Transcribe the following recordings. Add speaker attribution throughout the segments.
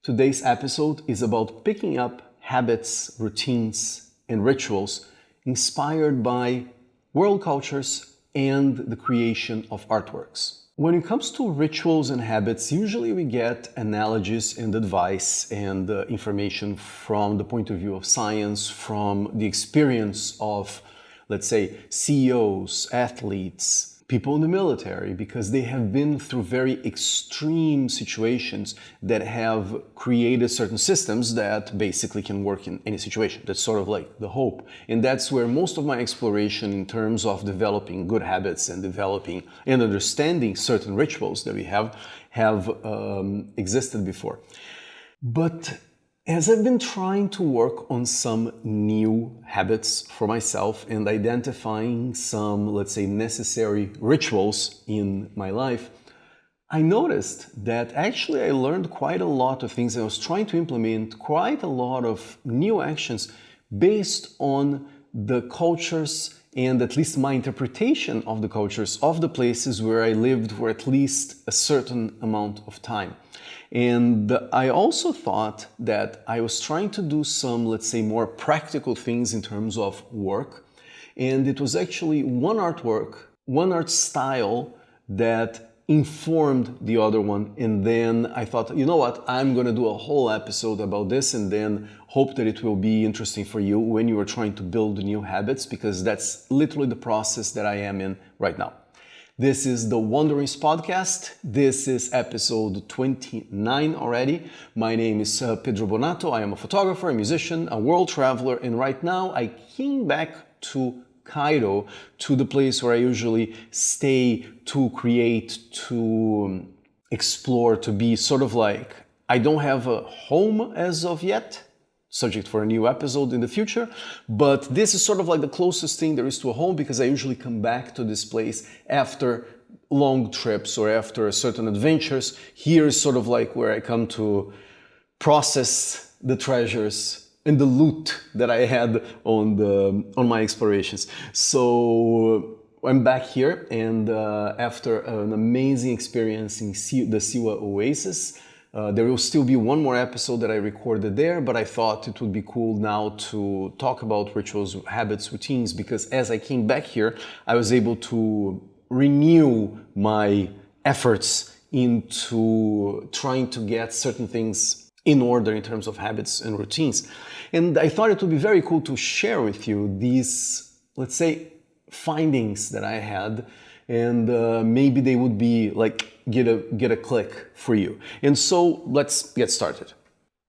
Speaker 1: Today's episode is about picking up habits, routines, and rituals inspired by world cultures and the creation of artworks. When it comes to rituals and habits, usually we get analogies and advice and information from the point of view of science, from the experience of, let's say, CEOs, athletes, people in the military, because they have been through very extreme situations that have created certain systems that basically can work in any situation. That's sort of like the hope. And that's where most of my exploration in terms of developing good habits and developing and understanding certain rituals that we have existed before. But as I've been trying to work on some new habits for myself and identifying some, let's say, necessary rituals in my life, I noticed that actually I learned quite a lot of things. I was trying to implement quite a lot of new actions based on the cultures and at least my interpretation of the cultures of the places where I lived for at least a certain amount of time. And I also thought that I was trying to do some, let's say, more practical things in terms of work. And it was actually one artwork, one art style that informed the other one. And then I thought, you know what, I'm going to do a whole episode about this and then hope that it will be interesting for you when you are trying to build new habits, because that's literally the process that I am in right now. This is the Wanderings Podcast. This is episode 29 already. My name is Pedro Bonatto. I am a photographer, a musician, a world traveler, and right now I came back to Cairo, to the place where I usually stay to create, to explore, to be sort of like, I don't have a home as of yet, subject for a new episode in the future, but this is sort of like the closest thing there is to a home, because I usually come back to this place after long trips or after certain adventures. Here is sort of like where I come to process the treasures and the loot that I had on my explorations. So I'm back here, and after an amazing experience in the Siwa Oasis, there will still be one more episode that I recorded there, but I thought it would be cool now to talk about rituals, habits, routines, because as I came back here, I was able to renew my efforts into trying to get certain things in order in terms of habits and routines. And I thought it would be very cool to share with you these, let's say, findings that I had, and maybe they would be like get a click for you. And so let's get started.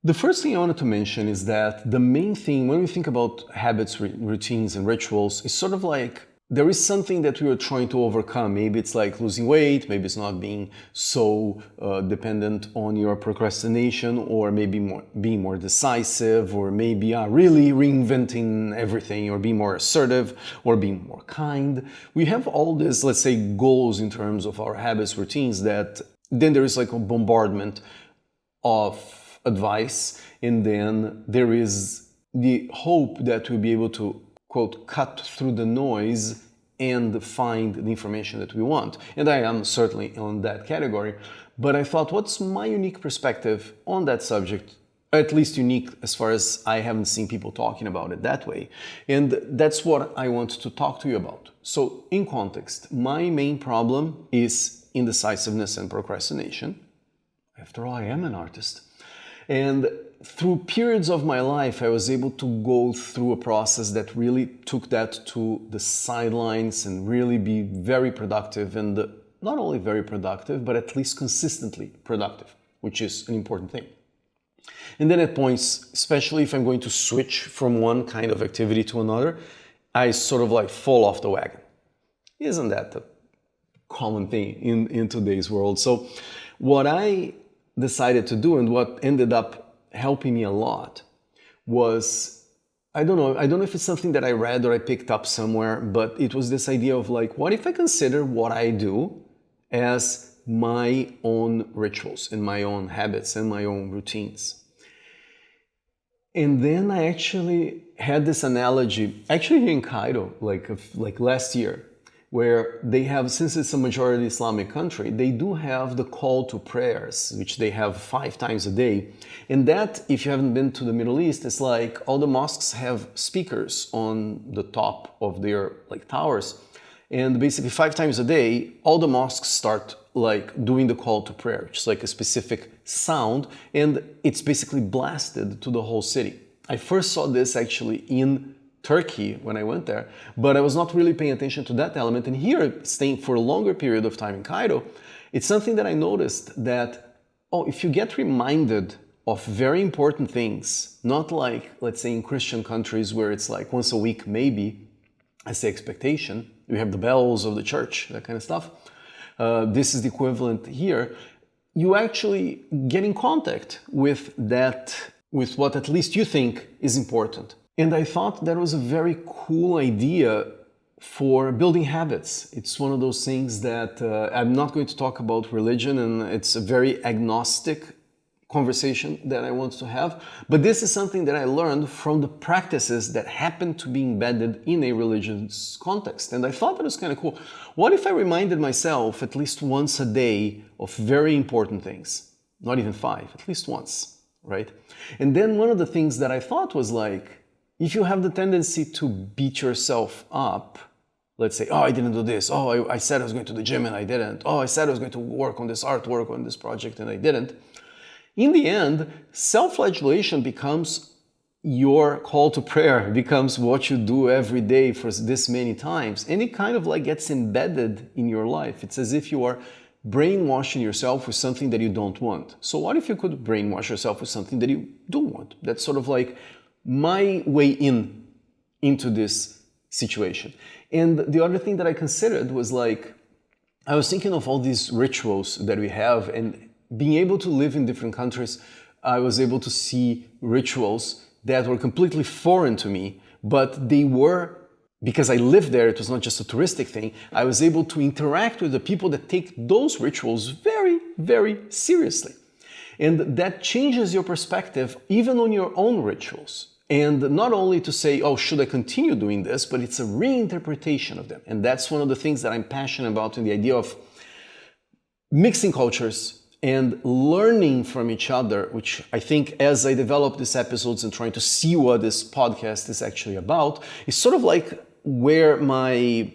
Speaker 1: The first thing I wanted to mention is that the main thing when we think about habits, routines, and rituals is sort of like there is something that we are trying to overcome. Maybe it's like losing weight, maybe it's not being so dependent on your procrastination, or maybe being more decisive, or maybe really reinventing everything, or being more assertive, or being more kind. We have all these, let's say, goals in terms of our habits, routines, that then there is like a bombardment of advice, and then there is the hope that we'll be able to, quote, cut through the noise and find the information that we want. And I am certainly on that category. But I thought, what's my unique perspective on that subject? At least unique as far as I haven't seen people talking about it that way. And that's what I want to talk to you about. So in context, my main problem is indecisiveness and procrastination. After all, I am an artist. And through periods of my life, I was able to go through a process that really took that to the sidelines and really be very productive, and not only very productive, but at least consistently productive, which is an important thing. And then at points, especially if I'm going to switch from one kind of activity to another, I sort of like fall off the wagon. Isn't that a common thing in today's world? So what I decided to do, and what ended up helping me a lot, was, I don't know if it's something that I read or I picked up somewhere, but it was this idea of like, what if I consider what I do as my own rituals and my own habits and my own routines? And then I actually had this analogy, actually here in Cairo, like last year. where they have, since it's a majority Islamic country, they do have the call to prayers, which they have 5 times a day. And that, if you haven't been to the Middle East, it's like all the mosques have speakers on the top of their like towers. And basically 5 times a day, all the mosques start like doing the call to prayer, which is like a specific sound, and it's basically blasted to the whole city. I first saw this actually in Turkey when I went there, but I was not really paying attention to that element. And here, staying for a longer period of time in Cairo, it's something that I noticed that, oh, if you get reminded of very important things, not like, let's say in Christian countries where it's like once a week maybe, as the expectation, you have the bells of the church, that kind of stuff. This is the equivalent here. You actually get in contact with that, with what at least you think is important. And I thought that was a very cool idea for building habits. It's one of those things that I'm not going to talk about religion, and it's a very agnostic conversation that I want to have. But this is something that I learned from the practices that happen to be embedded in a religious context. And I thought that was kind of cool. What if I reminded myself at least once a day of very important things? Not even 5, at least once, right? And then one of the things that I thought was like, if you have the tendency to beat yourself up, let's say, oh, I didn't do this. Oh, I said I was going to the gym and I didn't. Oh, I said I was going to work on this artwork, on this project, and I didn't. In the end, self-flagellation becomes your call to prayer, becomes what you do every day for this many times. And it kind of like gets embedded in your life. It's as if you are brainwashing yourself with something that you don't want. So what if you could brainwash yourself with something that you do want? That's sort of like my way into this situation. And the other thing that I considered was like, I was thinking of all these rituals that we have, and being able to live in different countries, I was able to see rituals that were completely foreign to me, but they were, because I lived there, it was not just a touristic thing, I was able to interact with the people that take those rituals very, very seriously. And that changes your perspective even on your own rituals. And not only to say, oh, should I continue doing this, but it's a reinterpretation of them. And that's one of the things that I'm passionate about in the idea of mixing cultures and learning from each other, which I think as I develop these episodes and trying to see what this podcast is actually about, is sort of like where my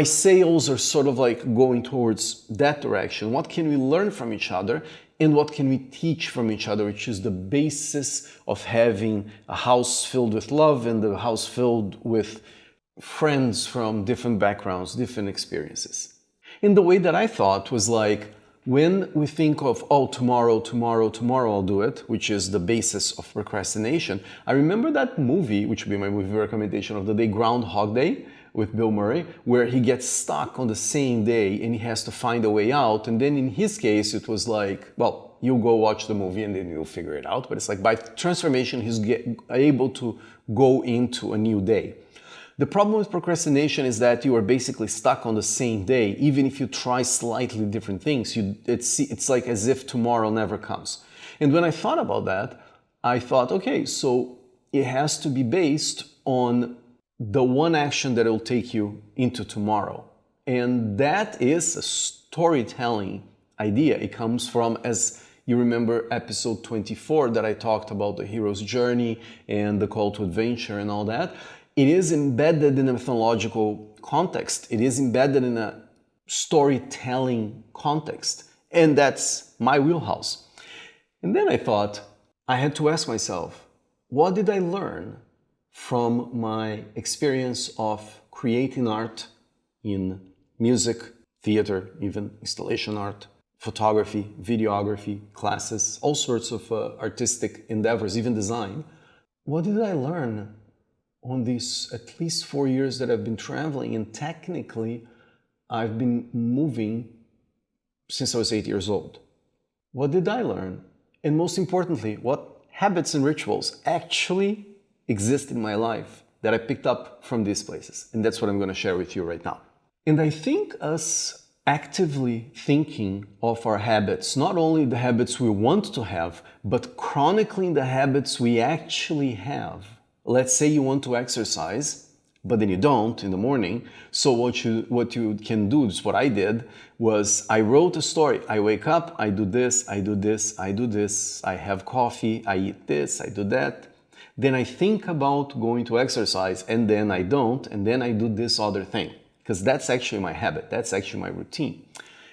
Speaker 1: sales are sort of like going towards that direction. What can we learn from each other? And what can we teach from each other, which is the basis of having a house filled with love and a house filled with friends from different backgrounds, different experiences. And the way that I thought was like, when we think of, oh, tomorrow I'll do it, which is the basis of procrastination, I remember that movie, which would be my movie recommendation of the day, Groundhog Day, with Bill Murray, where he gets stuck on the same day and he has to find a way out. And then in his case, it was like, well, you go watch the movie and then you'll figure it out. But it's like by transformation, he's able to go into a new day. The problem with procrastination is that you are basically stuck on the same day. Even if you try slightly different things, it's like as if tomorrow never comes. And when I thought about that, I thought, okay, so it has to be based on the one action that will take you into tomorrow. And that is a storytelling idea. It comes from, as you remember, episode 24 that I talked about the hero's journey and the call to adventure and all that. It is embedded in a mythological context. It is embedded in a storytelling context. And that's my wheelhouse. And then I thought, I had to ask myself, what did I learn from my experience of creating art in music, theater, even installation art, photography, videography, classes, all sorts of artistic endeavors, even design. What did I learn on these at least 4 years that I've been traveling? And technically, I've been moving since I was 8 years old. What did I learn? And most importantly, what habits and rituals actually exist in my life that I picked up from these places? And that's what I'm going to share with you right now. And I think us actively thinking of our habits, not only the habits we want to have, but chronicling the habits we actually have. Let's say you want to exercise but then you don't in the morning. So what you can do is what I did was I wrote a story. I wake up, I do this, I do this, I do this, I have coffee, I eat this, I do that. Then I think about going to exercise, and then I don't, and then I do this other thing. Because that's actually my habit, that's actually my routine.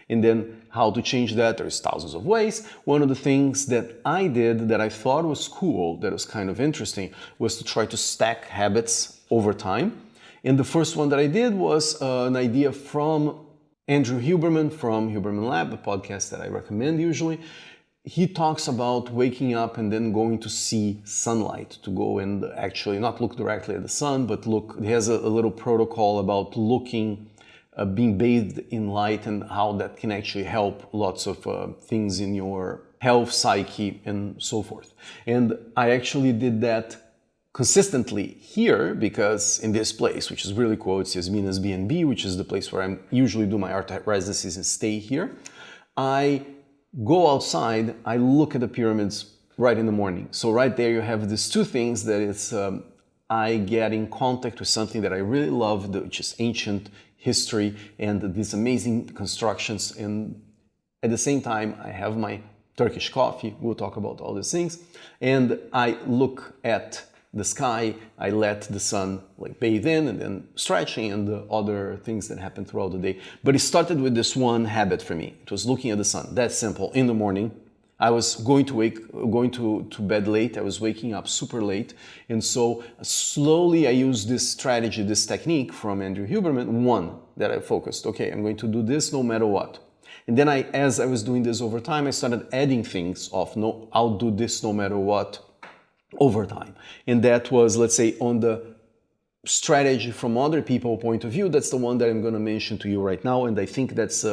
Speaker 1: And then how to change that, there's thousands of ways. One of the things that I did that I thought was cool, that was kind of interesting, was to try to stack habits over time. And the first one that I did was an idea from Andrew Huberman from Huberman Lab, a podcast that I recommend usually. He talks about waking up and then going to see sunlight, to go and actually not look directly at the sun, but look, he has a little protocol about looking, being bathed in light, and how that can actually help lots of things in your health, psyche, and so forth. And I actually did that consistently here, because in this place, which is really cool, it's Yasmina's B&B, which is the place where I usually do my art residencies and stay here. I go outside, I look at the pyramids right in the morning. So right there you have these two things that it's, I get in contact with something that I really love, which is ancient history and these amazing constructions. And at the same time, I have my Turkish coffee. We'll talk about all these things. And I look at the sky, I let the sun like bathe in, and then stretching and the other things that happen throughout the day. But it started with this one habit for me. It was looking at the sun. That's simple. In the morning, I was going to bed late. I was waking up super late. And so slowly I used this strategy, this technique from Andrew Huberman, one that I focused. Okay, I'm going to do this no matter what. And then as I was doing this over time, I started adding things of, no, I'll do this no matter what, over time. And that was, let's say, on the strategy from other people's point of view. That's the one that I'm going to mention to you right now. And I think that's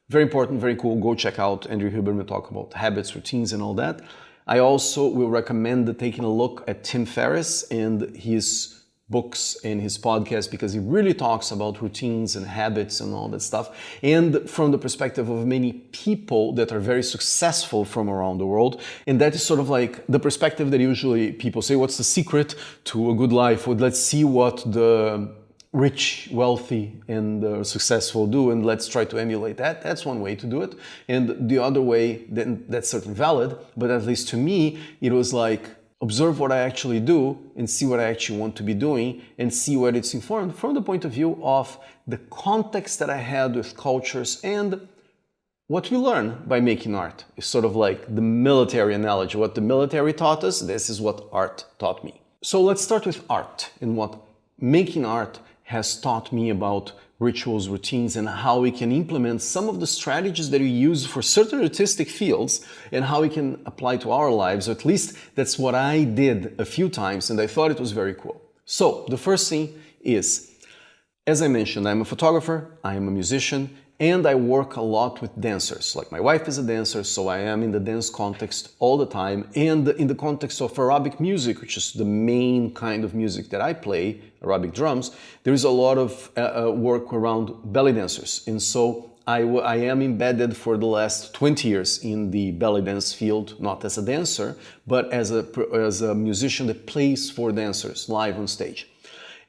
Speaker 1: very important, very cool. Go check out Andrew Huberman talk about habits, routines, and all that. I also will recommend taking a look at Tim Ferriss and his books and his podcast, because he really talks about routines and habits and all that stuff, and from the perspective of many people that are very successful from around the world. And that is sort of like the perspective that usually people say, what's the secret to a good life? Well, let's see what the rich, wealthy, and successful do, and let's try to emulate that. That's one way to do it. And the other way, then that's certainly valid, but at least to me, it was like, observe what I actually do and see what I actually want to be doing, and see what it's informed from the point of view of the context that I had with cultures and what we learn by making art. It's sort of like the military analogy. What the military taught us, this is what art taught me. So let's start with art and what making art has taught me about rituals, routines, and how we can implement some of the strategies that we use for certain artistic fields and how we can apply to our lives. Or at least that's what I did a few times, and I thought it was very cool. So the first thing is, as I mentioned, I'm a photographer, I am a musician, and I work a lot with dancers. Like my wife is a dancer, so I am in the dance context all the time. And in the context of Arabic music, which is the main kind of music that I play, Arabic drums, there is a lot of work around belly dancers. And so I am embedded for the last 20 years in the belly dance field, not as a dancer, but as a musician that plays for dancers live on stage.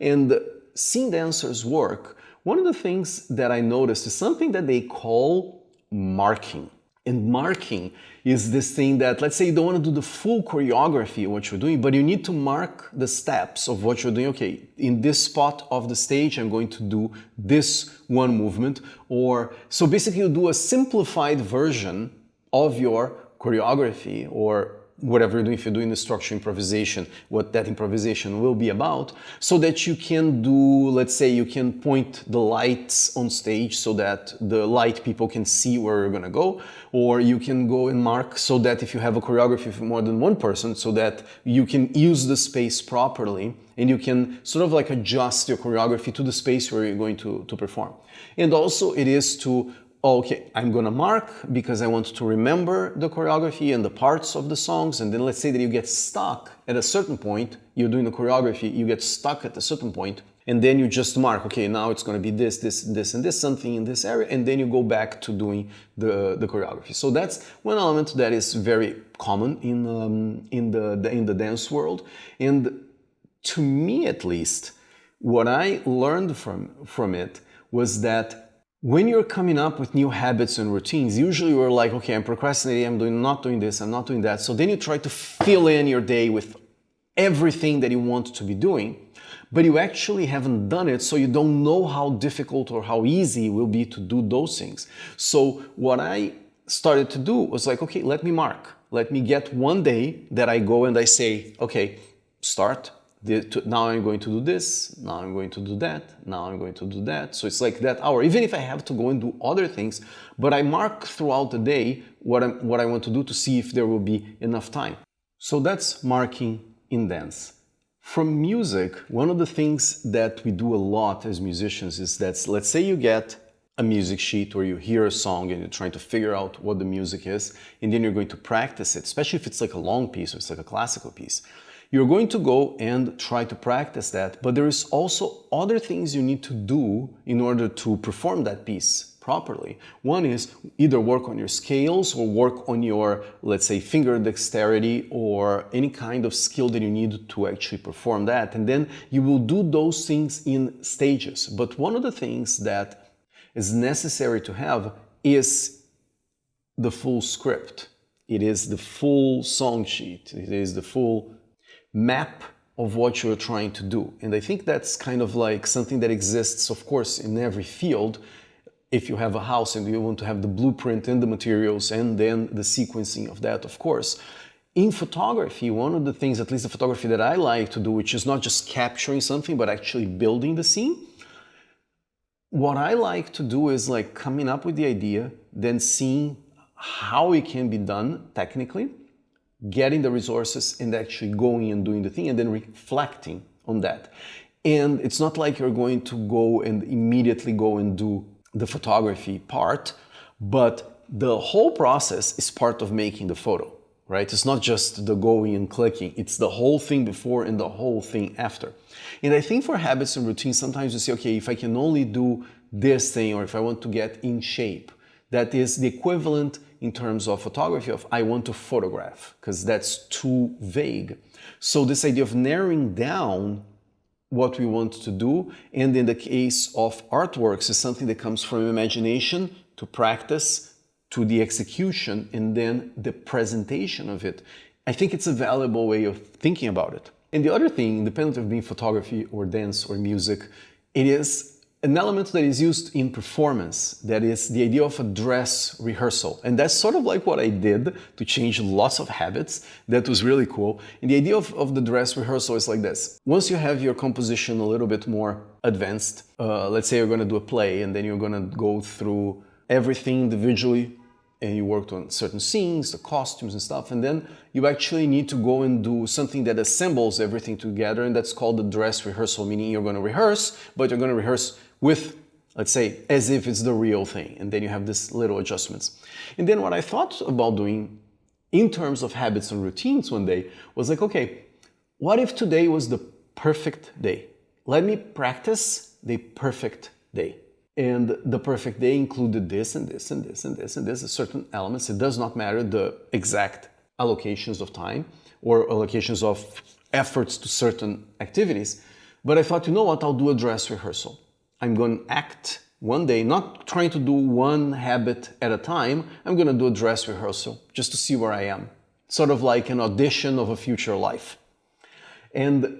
Speaker 1: And seeing dancers work, one of the things that I noticed is something that they call marking. And marking is this thing that, let's say you don't want to do the full choreography of what you're doing, but you need to mark the steps of what you're doing. Okay, in this spot of the stage, I'm going to do this one movement. Or, so basically you do a simplified version of your choreography, or whatever you're doing, if you're doing the structure improvisation, what that improvisation will be about, so that you can do, let's say you can point the lights on stage so that the light people can see where you're gonna go, or you can go and mark so that if you have a choreography for more than one person, so that you can use the space properly and you can sort of like adjust your choreography to the space where you're going to perform. And also it is to, okay, I'm gonna mark because I want to remember the choreography and the parts of the songs, and then let's say that you get stuck at a certain point, you're doing the choreography, you get stuck at a certain point, and then you just mark, okay, now it's gonna be this, this, this, and this, something in this area, and then you go back to doing the choreography. So that's one element that is very common in the dance world, and to me at least, what I learned from it was that when you're coming up with new habits and routines, usually you're like, okay, I'm procrastinating, not doing this, I'm not doing that. So then you try to fill in your day with everything that you want to be doing, but you actually haven't done it, so you don't know how difficult or how easy it will be to do those things. So what I started to do was like, okay, let me mark. Let me get one day that I go and I say, okay, start. Now I'm going to do this, now I'm going to do that, now I'm going to do that. So it's like that hour, even if I have to go and do other things, but I mark throughout the day what I want to do to see if there will be enough time. So that's marking in dance. From music, one of the things that we do a lot as musicians is that, let's say you get a music sheet or you hear a song and you're trying to figure out what the music is, and then you're going to practice it, especially if it's like a long piece or it's like a classical piece. You're going to go and try to practice that, but there is also other things you need to do in order to perform that piece properly. One is either work on your scales or work on your, let's say, finger dexterity or any kind of skill that you need to actually perform that. And then you will do those things in stages. But one of the things that is necessary to have is the full script. It is the full song sheet. It is the full map of what you're trying to do. And I think that's kind of like something that exists, of course, in every field. If you have a house and you want to have the blueprint and the materials and then the sequencing of that, of course. In photography, one of the things, at least the photography that I like to do, which is not just capturing something, but actually building the scene. What I like to do is like coming up with the idea, then seeing how it can be done technically, getting the resources and actually going and doing the thing and then reflecting on that. And it's not like you're going to go and immediately go and do the photography part, but the whole process is part of making the photo, right? It's not just the going and clicking, it's the whole thing before and the whole thing after. And I think for habits and routines, sometimes you say, okay, if I can only do this thing or if I want to get in shape, that is the equivalent in terms of photography of I want to photograph, because that's too vague. So this idea of narrowing down what we want to do, and in the case of artworks, is something that comes from imagination to practice to the execution and then the presentation of it. I think it's a valuable way of thinking about it. And the other thing, independent of being photography or dance or music, it is an element that is used in performance, that is the idea of a dress rehearsal. And that's sort of like what I did to change lots of habits. That was really cool. And the idea of the dress rehearsal is like this. Once you have your composition a little bit more advanced, let's say you're going to do a play and then you're going to go through everything individually and you worked on certain scenes, the costumes and stuff, and then you actually need to go and do something that assembles everything together, and that's called the dress rehearsal, meaning you're going to rehearse, but you're going to rehearse with, let's say, as if it's the real thing, and then you have these little adjustments. And then what I thought about doing in terms of habits and routines one day was like, okay, what if today was the perfect day? Let me practice the perfect day. And the perfect day included this and this and this and this and this, certain elements. It does not matter the exact allocations of time or allocations of efforts to certain activities. But I thought, you know what, I'll do a dress rehearsal. I'm going to act one day, not trying to do one habit at a time. I'm going to do a dress rehearsal just to see where I am. Sort of like an audition of a future life. And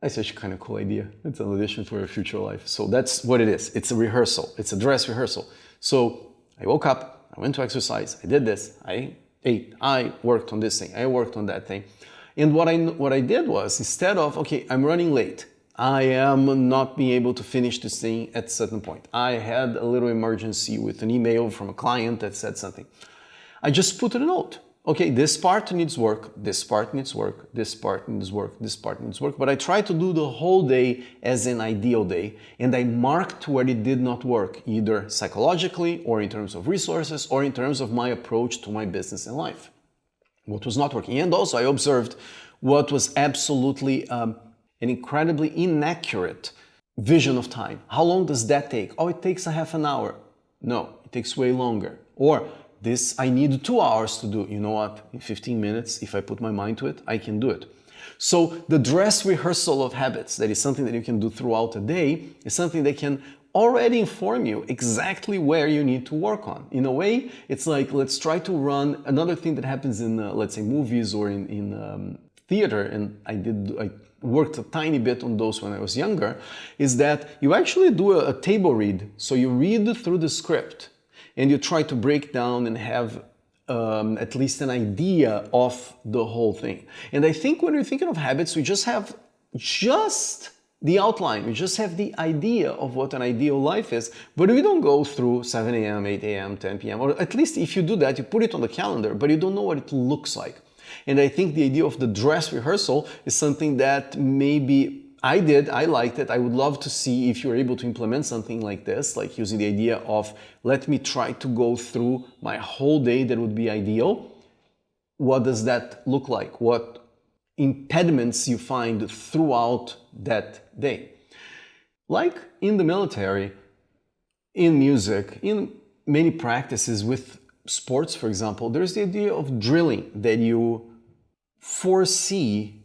Speaker 1: that's such a kind of cool idea. It's an audition for a future life. So that's what it is. It's a rehearsal. It's a dress rehearsal. So I woke up, I went to exercise, I did this, I ate, I worked on this thing, I worked on that thing. And what I did was, instead of, okay, I'm running late, I am not being able to finish this thing at a certain point. I had a little emergency with an email from a client that said something. I just put a note. Okay, this part needs work, this part needs work, this part needs work, this part needs work. But I tried to do the whole day as an ideal day, and I marked where it did not work, either psychologically or in terms of resources or in terms of my approach to my business and life. What was not working. And also I observed what was absolutely an incredibly inaccurate vision of time. How long does that take? Oh, it takes a half an hour. No, it takes way longer. Or this I need 2 hours to do. You know what? In 15 minutes, if I put my mind to it, I can do it. So the dress rehearsal of habits, that is something that you can do throughout the day, is something that can already inform you exactly where you need to work on. In a way, it's like, let's try to run another thing that happens in, let's say, movies or in theater, and I worked a tiny bit on those when I was younger, is that you actually do a table read. So you read through the script and you try to break down and have at least an idea of the whole thing. And I think when we're thinking of habits, we just have the outline. We just have the idea of what an ideal life is, but we don't go through 7 a.m., 8 a.m., 10 p.m., or at least if you do that, you put it on the calendar, but you don't know what it looks like. And I think the idea of the dress rehearsal is something that maybe I liked it. I would love to see if you're able to implement something like this, like using the idea of, let me try to go through my whole day. That would be ideal. What does that look like? What impediments you find throughout that day? Like in the military, in music, in many practices with sports, for example, there's the idea of drilling, that you foresee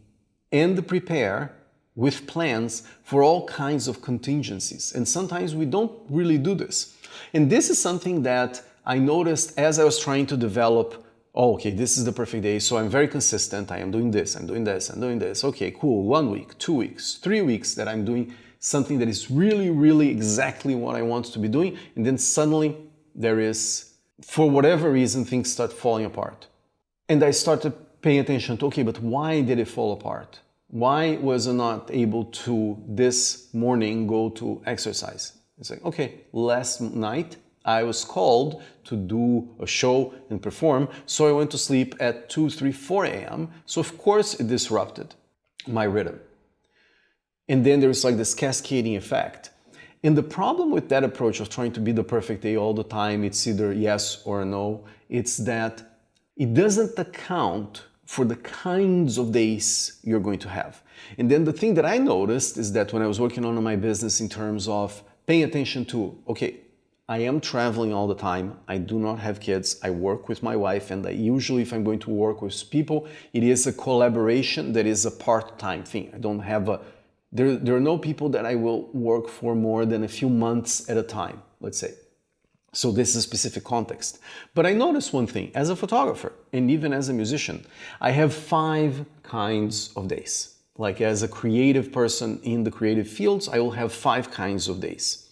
Speaker 1: and prepare with plans for all kinds of contingencies. And sometimes we don't really do this. And this is something that I noticed as I was trying to develop, oh, okay, this is the perfect day, so I'm very consistent, I am doing this, I'm doing this, I'm doing this. Okay, cool, 1 week, 2 weeks, 3 weeks that I'm doing something that is really, really exactly what I want to be doing. And then suddenly there is, for whatever reason, things start falling apart. And I started paying attention to, okay, but why did it fall apart? Why was I not able to this morning go to exercise? It's like, okay, last night I was called to do a show and perform, so I went to sleep at 2, 3, 4 a.m. So of course it disrupted my rhythm. And then there's like this cascading effect. And the problem with that approach of trying to be the perfect day all the time, it's either yes or no, it's that it doesn't account for the kinds of days you're going to have. And then the thing that I noticed is that when I was working on my business in terms of paying attention to, okay, I am traveling all the time, I do not have kids, I work with my wife, and I usually, if I'm going to work with people, it is a collaboration that is a part-time thing. I don't have there are no people that I will work for more than a few months at a time, let's say. So this is a specific context. But I noticed one thing, as a photographer and even as a musician, I have 5 kinds of days. Like as a creative person in the creative fields, I will have 5 kinds of days.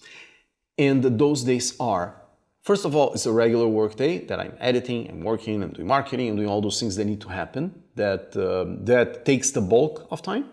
Speaker 1: And those days are, first of all, it's a regular work day that I'm editing, I'm working, I'm doing marketing, I'm doing all those things that need to happen, that takes the bulk of time.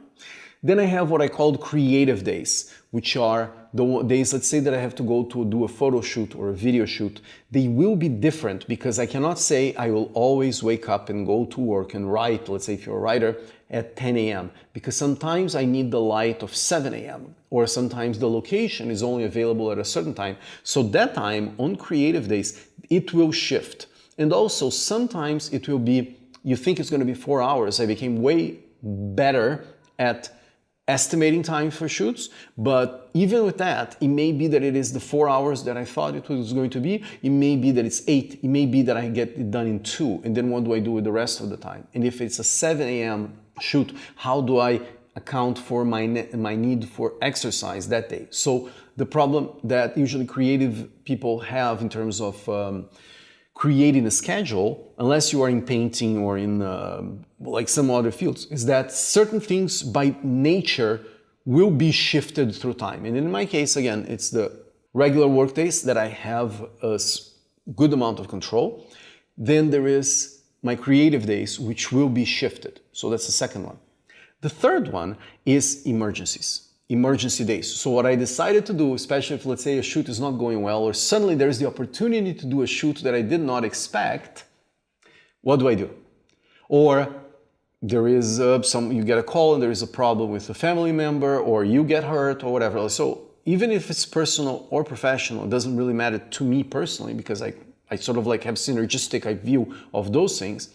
Speaker 1: Then I have what I call creative days, which are the days, let's say that I have to go to do a photo shoot or a video shoot. They will be different because I cannot say I will always wake up and go to work and write, let's say if you're a writer, at 10 a.m. Because sometimes I need the light of 7 a.m. or sometimes the location is only available at a certain time. So that time on creative days, it will shift. And also sometimes it will be, you think it's going to be 4 hours. I became way better at estimating time for shoots, but even with that, it may be that it is the 4 hours that I thought it was going to be. It may be that it's 8. It may be that I get it done in 2. And then what do I do with the rest of the time? And if it's a 7 a.m. shoot, how do I account for my need for exercise that day? So the problem that usually creative people have in terms of creating a schedule, unless you are in painting or in like some other fields, is that certain things by nature will be shifted through time. And in my case, again, it's the regular work days that I have a good amount of control. Then there is my creative days, which will be shifted. So that's the second one. The third one is emergency days. So what I decided to do, especially if, let's say, a shoot is not going well, or suddenly there is the opportunity to do a shoot that I did not expect, what do I do? Or there is you get a call and there is a problem with a family member, or you get hurt or whatever. So even if it's personal or professional, it doesn't really matter to me personally, because I sort of like have synergistic view of those things.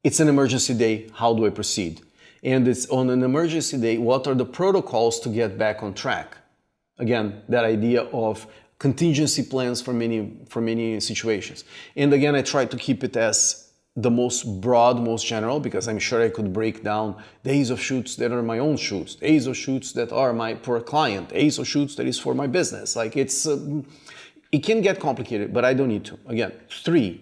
Speaker 1: It's an emergency day. How do I proceed? And it's on an emergency day, what are the protocols to get back on track? Again, that idea of contingency plans for many situations. And again, I try to keep it as the most broad, most general, because I'm sure I could break down days of shoots that are my own shoots, days of shoots that are for a client, days of shoots that is for my business. Like it can get complicated, but I don't need to. Again, 3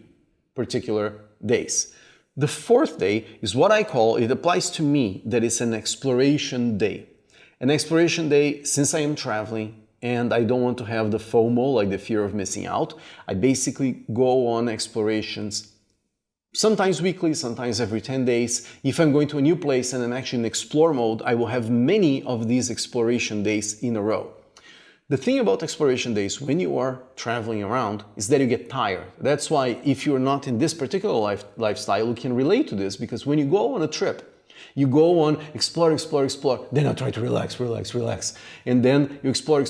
Speaker 1: particular days. The 4th day is what I call, it applies to me, that is an exploration day. An exploration day, since I am traveling and I don't want to have the FOMO, like the fear of missing out, I basically go on explorations sometimes weekly, sometimes every 10 days. If I'm going to a new place and I'm actually in explore mode, I will have many of these exploration days in a row. The thing about exploration days when you are traveling around is that you get tired. That's why if you're not in this particular lifestyle, you can relate to this, because when you go on a trip, you go on explore, then you try to relax. And then you explore,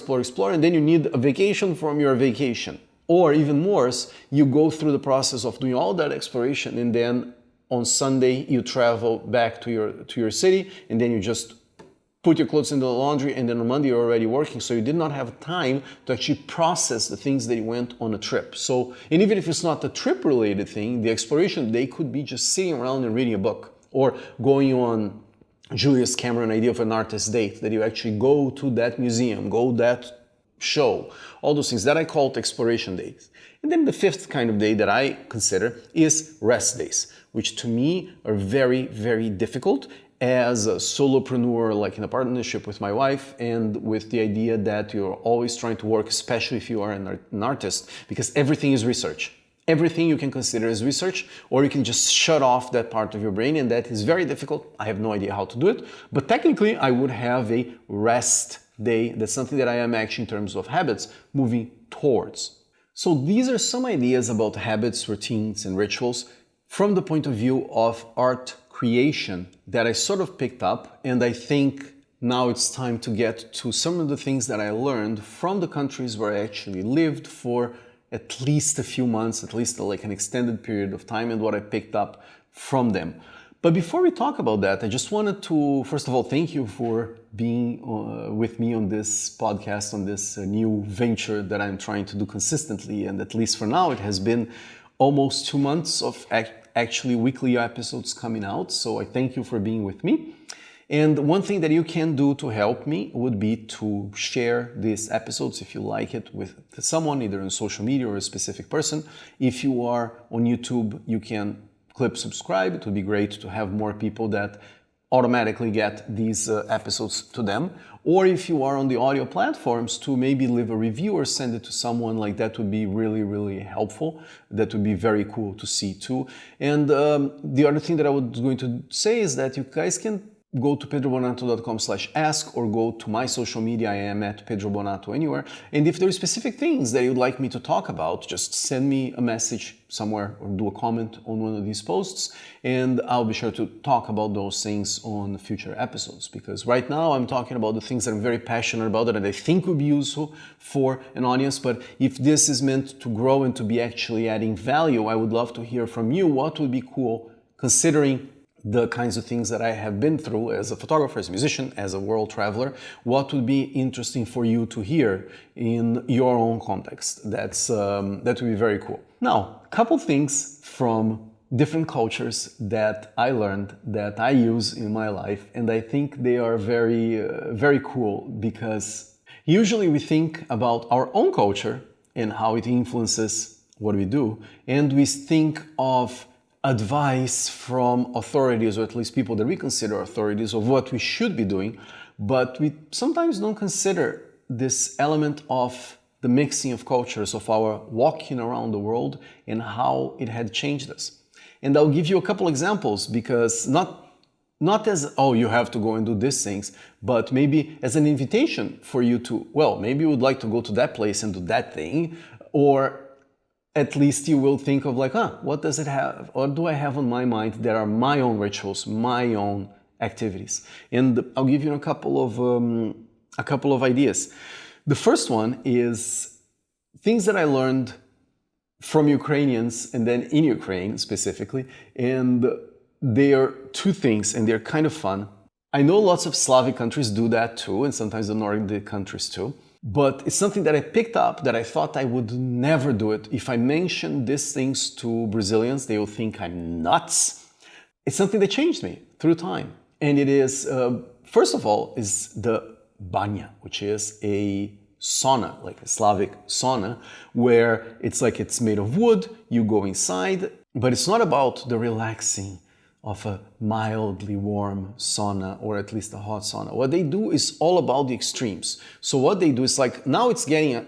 Speaker 1: and then you need a vacation from your vacation. Or even worse, you go through the process of doing all that exploration, and then on Sunday you travel back to your city, and then you just put your clothes in the laundry, and then on Monday you're already working, so you did not have time to actually process the things that you went on a trip. So, and even if it's not a trip-related thing, the exploration day could be just sitting around and reading a book, or going on Julius Cameron idea of an artist date, that you actually go to that museum, go that show, all those things that I called exploration days. And then the 5th kind of day that I consider is rest days, which to me are very, very difficult as a solopreneur, like in a partnership with my wife, and with the idea that you're always trying to work, especially if you are an artist, because everything is research. Everything you can consider as research, or you can just shut off that part of your brain, and that is very difficult. I have no idea how to do it, but technically I would have a rest day. That's something that I am actually, in terms of habits, moving towards. So these are some ideas about habits, routines, and rituals from the point of view of art creation that I sort of picked up, and I think now it's time to get to some of the things that I learned from the countries where I actually lived for at least a few months, at least like an extended period of time, and what I picked up from them. But before we talk about that, I just wanted to, first of all, thank you for being with me on this podcast, on this new venture that I'm trying to do consistently. And at least for now, it has been almost 2 months of actually weekly episodes coming out. So I thank you for being with me. And one thing that you can do to help me would be to share these episodes, if you like it, with someone, either on social media or a specific person. If you are on YouTube, you can click subscribe. It would be great to have more people that automatically get these episodes to them. Or if you are on the audio platforms, to maybe leave a review or send it to someone, like that would be really, really helpful. That would be very cool to see too. And the other thing that I was going to say is that you guys can go to pedrobonatto.com/ask, or go to my social media. I am at Pedro Bonatto anywhere. And if there are specific things that you'd like me to talk about, just send me a message somewhere or do a comment on one of these posts, and I'll be sure to talk about those things on future episodes. Because right now I'm talking about the things that I'm very passionate about and I think would be useful for an audience. But if this is meant to grow and to be actually adding value, I would love to hear from you. What would be cool, considering the kinds of things that I have been through as a photographer, as a musician, as a world traveler? What would be interesting for you to hear in your own context? That would be very cool. Now, a couple things from different cultures that I learned that I use in my life, and I think they are very, very cool, because usually we think about our own culture and how it influences what we do, and we think of advice from authorities, or at least people that we consider authorities, of what we should be doing, but we sometimes don't consider this element of the mixing of cultures, of our walking around the world, and how it had changed us. And I'll give you a couple examples, because not as, oh, you have to go and do these things, but maybe as an invitation for you to, well, maybe you would like to go to that place and do that thing, or at least you will think of like, what does it have, or do I have on my mind that are my own rituals, my own activities? And I'll give you a couple of ideas. The first one is things that I learned from Ukrainians, and then in Ukraine specifically, and they are two things, and they're kind of fun. I know lots of Slavic countries do that too, and sometimes the Nordic countries too. But it's something that I picked up that I thought I would never do it. If I mention these things to Brazilians, they will think I'm nuts. It's something that changed me through time. And it is, first of all, is the banya, which is a sauna, like a Slavic sauna, where it's like it's made of wood, you go inside, but it's not about the relaxing of a mildly warm sauna or at least a hot sauna. What they do is all about the extremes. So what they do is like, now it's getting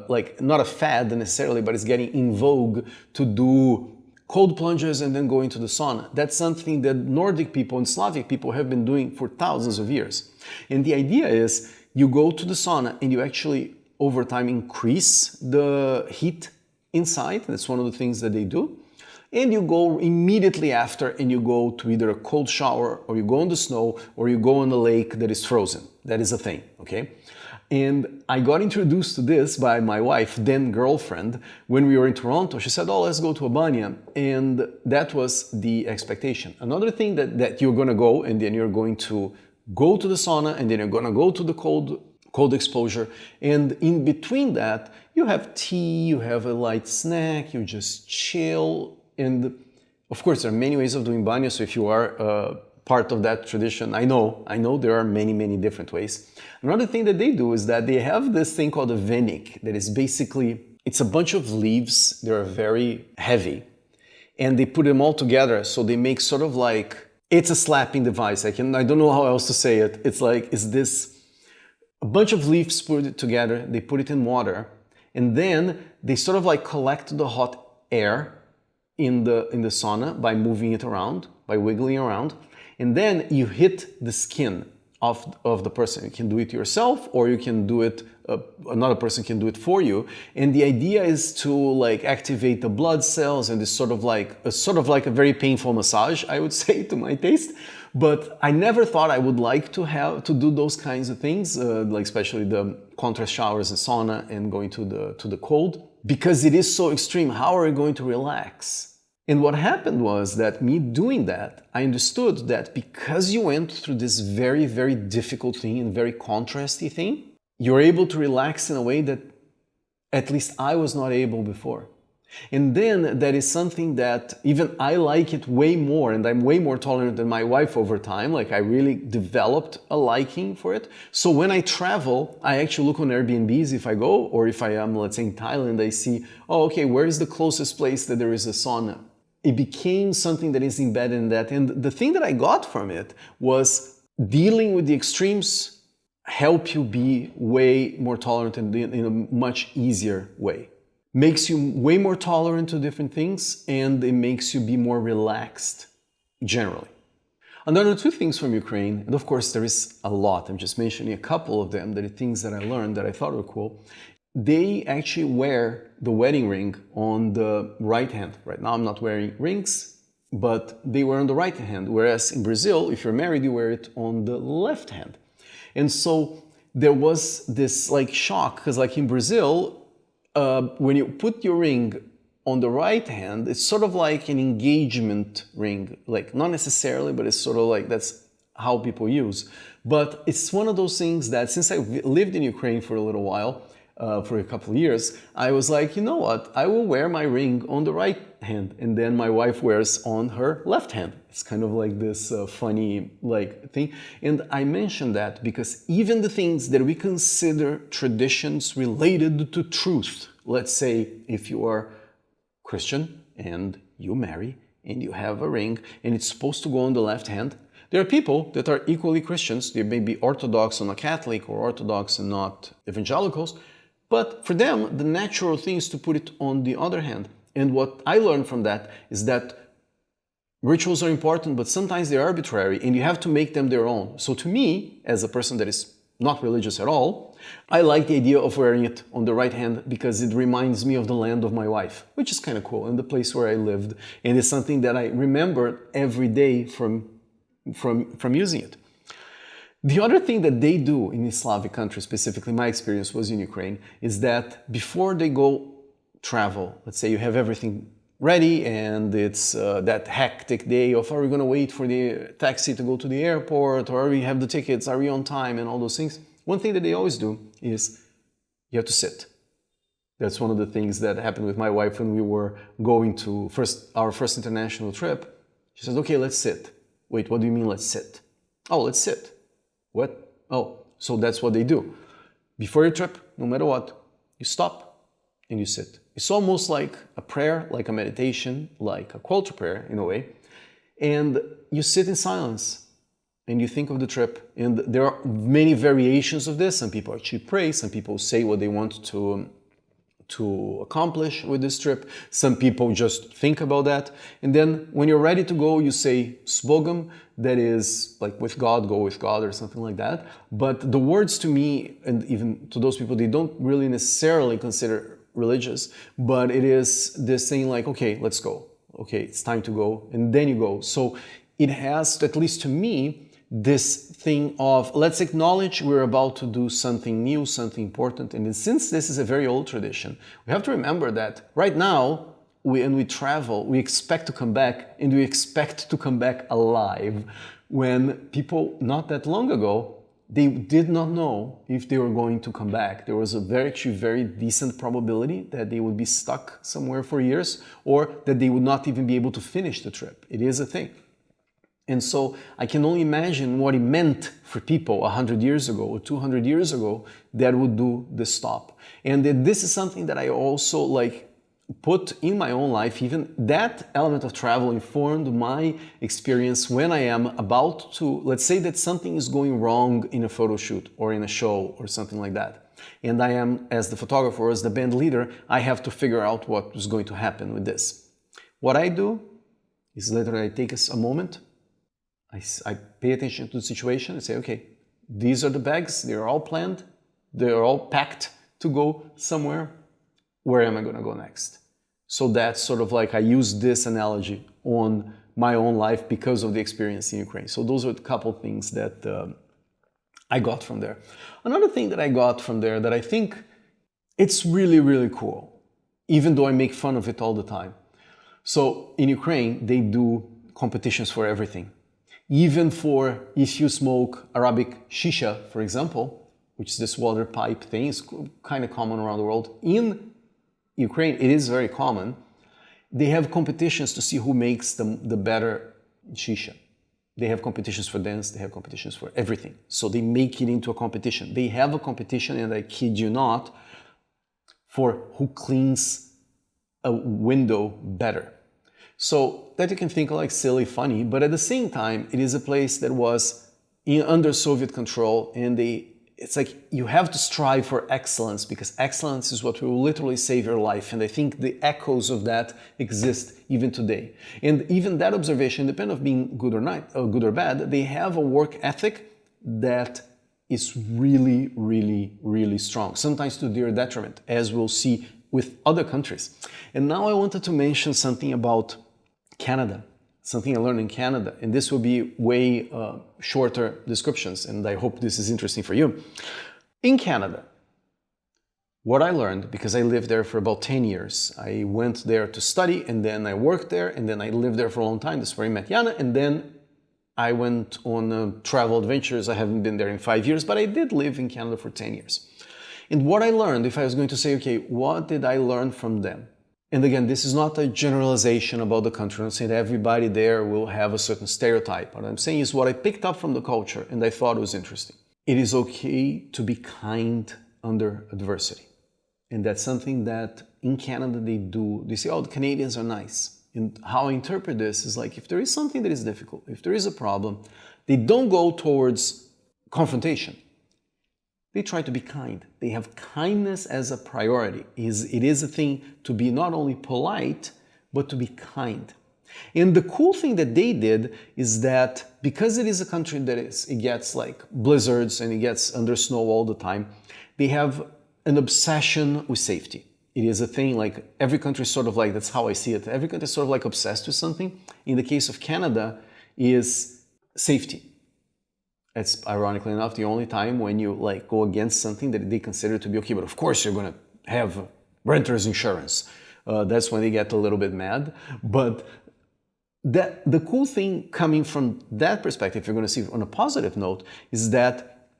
Speaker 1: like not a fad necessarily, but it's getting in vogue to do cold plunges and then go into the sauna. That's something that Nordic people and Slavic people have been doing for thousands of years. And the idea is you go to the sauna and you actually over time increase the heat inside. That's one of the things that they do. And you go immediately after and you go to either a cold shower or you go on the snow or you go on a lake that is frozen. That is a thing, okay? And I got introduced to this by my wife, then girlfriend, when we were in Toronto. She said, oh, let's go to a banya. And that was the expectation. Another thing that you're gonna go and then you're going to go to the sauna and then you're gonna go to the cold exposure. And in between that, you have tea, you have a light snack, you just chill. And of course, there are many ways of doing banya. So if you are part of that tradition, I know there are many, many different ways. Another thing that they do is that they have this thing called a venik that is basically, it's a bunch of leaves. They're very heavy and they put them all together. So they make sort of like, it's a slapping device. I don't know how else to say it. It's like, it's this, a bunch of leaves put together. They put it in water and then they sort of like collect the hot air in the sauna by moving it around, by wiggling around, and then you hit the skin of the person. You can do it yourself, or you can do it, another person can do it for you. And the idea is to like activate the blood cells, and it's sort of like a very painful massage, I would say, to my taste. But I never thought I would like to do those kinds of things, like especially the contrast showers and sauna and going to the cold, because it is so extreme. How are you going to relax? And what happened was that me doing that, I understood that because you went through this very, very difficult thing and very contrasty thing, you're able to relax in a way that at least I was not able before. And then that is something that even I like it way more, and I'm way more tolerant than my wife over time. Like I really developed a liking for it. So when I travel, I actually look on Airbnbs if I go, or if I am, let's say in Thailand, I see, oh, okay, where is the closest place that there is a sauna? It became something that is embedded in that. And the thing that I got from it was dealing with the extremes help you be way more tolerant and in a much easier way. Makes you way more tolerant to different things, and it makes you be more relaxed generally. Another two things from Ukraine, and of course there is a lot, I'm just mentioning a couple of them, that are things that I learned that I thought were cool. They actually wear the wedding ring on the right hand. Right now I'm not wearing rings, but they wear on the right hand. Whereas in Brazil, if you're married, you wear it on the left hand. And so there was this like shock, because like in Brazil, when you put your ring on the right hand, it's sort of like an engagement ring. Like not necessarily, but it's sort of like that's how people use. But it's one of those things that since I lived in Ukraine for a little while, for a couple of years, I was like, you know what, I will wear my ring on the right hand, and then my wife wears on her left hand. It's kind of like this funny like thing. And I mention that because even the things that we consider traditions related to truth, let's say if you are Christian and you marry and you have a ring and it's supposed to go on the left hand, there are people that are equally Christians. They may be Orthodox and not Catholic, or Orthodox and not evangelicals. But for them, the natural thing is to put it on the other hand. And what I learned from that is that rituals are important, but sometimes they're arbitrary and you have to make them their own. So to me, as a person that is not religious at all, I like the idea of wearing it on the right hand because it reminds me of the land of my wife, which is kind of cool, and the place where I lived. And it's something that I remember every day from using it. The other thing that they do in Slavic countries, specifically my experience was in Ukraine, is that before they go travel, let's say you have everything ready and it's that hectic day of are we going to wait for the taxi to go to the airport, or are we have the tickets, are we on time, and all those things. One thing that they always do is You have to sit. That's one of the things that happened with my wife when we were going to our first international trip. She says, okay, let's sit. Wait, what do you mean let's sit? Oh, let's sit. What? Oh, so that's what they do. Before your trip, no matter what, you stop and you sit. It's almost like a prayer, like a meditation, like a call to prayer in a way. And you sit in silence and you think of the trip. And there are many variations of this. Some people actually pray. Some people say what they want to accomplish with this trip. Some people just think about that. And then when you're ready to go, you say Sbogam, that is like with God, go with God or something like that. But the words to me, and even to those people, they don't really necessarily consider religious, but it is this thing like, okay, let's go. Okay, it's time to go. And then you go. So it has, at least to me, this thing of let's acknowledge we're about to do something new, something important. And since this is a very old tradition, we have to remember that right now, when we travel, we expect to come back, and we expect to come back alive. When people not that long ago, they did not know if they were going to come back. There was a actually very decent probability that they would be stuck somewhere for years, or that they would not even be able to finish the trip. It is a thing. And so I can only imagine what it meant for people 100 years ago or 200 years ago that would do the stop. And this is something that I also put in my own life. Even that element of travel informed my experience when I am about to, let's say that something is going wrong in a photo shoot or in a show or something like that. And I am, as the photographer, as the band leader, I have to figure out what is going to happen with this. What I do is literally I take a moment, I pay attention to the situation and say, okay, these are the bags, they're all planned, they're all packed to go somewhere. Where am I going to go next? So that's sort of like I use this analogy on my own life because of the experience in Ukraine. So those are a couple things that I got from there. Another thing that I got from there that I think it's really, really cool, even though I make fun of it all the time. So in Ukraine, they do competitions for everything. Even for if you smoke Arabic shisha, for example, which is this water pipe thing, it's kind of common around the world. In Ukraine, it is very common. They have competitions to see who makes the better shisha. They have competitions for dance, they have competitions for everything. So they make it into a competition. They have a competition, and I kid you not, for who cleans a window better. So that you can think like silly, funny, but at the same time, it is a place that was under Soviet control, and it's like you have to strive for excellence, because excellence is what will literally save your life. And I think the echoes of that exist even today. And even that observation, independent of being good or not, or good or bad, they have a work ethic that is really, really, really strong, sometimes to their detriment, as we'll see with other countries. And now I wanted to mention something about Canada, something I learned in Canada, and this will be way shorter descriptions, and I hope this is interesting for you. In Canada, what I learned, because I lived there for about 10 years, I went there to study, and then I worked there, and then I lived there for a long time. That's where I met Jana, and then I went on travel adventures. I haven't been there in 5 years, but I did live in Canada for 10 years. And what I learned, if I was going to say, okay, what did I learn from them? And again, this is not a generalization about the country. I'm saying that everybody there will have a certain stereotype. What I'm saying is what I picked up from the culture, and I thought was interesting. It is okay to be kind under adversity. And that's something that in Canada they do. They say, oh, the Canadians are nice. And how I interpret this is like, if there is something that is difficult, if there is a problem, they don't go towards confrontation. They try to be kind. They have kindness as a priority. It is a thing to be not only polite, but to be kind. And the cool thing that they did is that because it is a country that it gets like blizzards and it gets under snow all the time, they have an obsession with safety. It is a thing like every country is sort of like, that's how I see it. Every country is sort of like obsessed with something. In the case of Canada is safety. It's ironically enough the only time when you like go against something that they consider to be okay, but of course you're going to have renter's insurance. That's when they get a little bit mad. But the cool thing coming from that perspective, you're going to see on a positive note, is that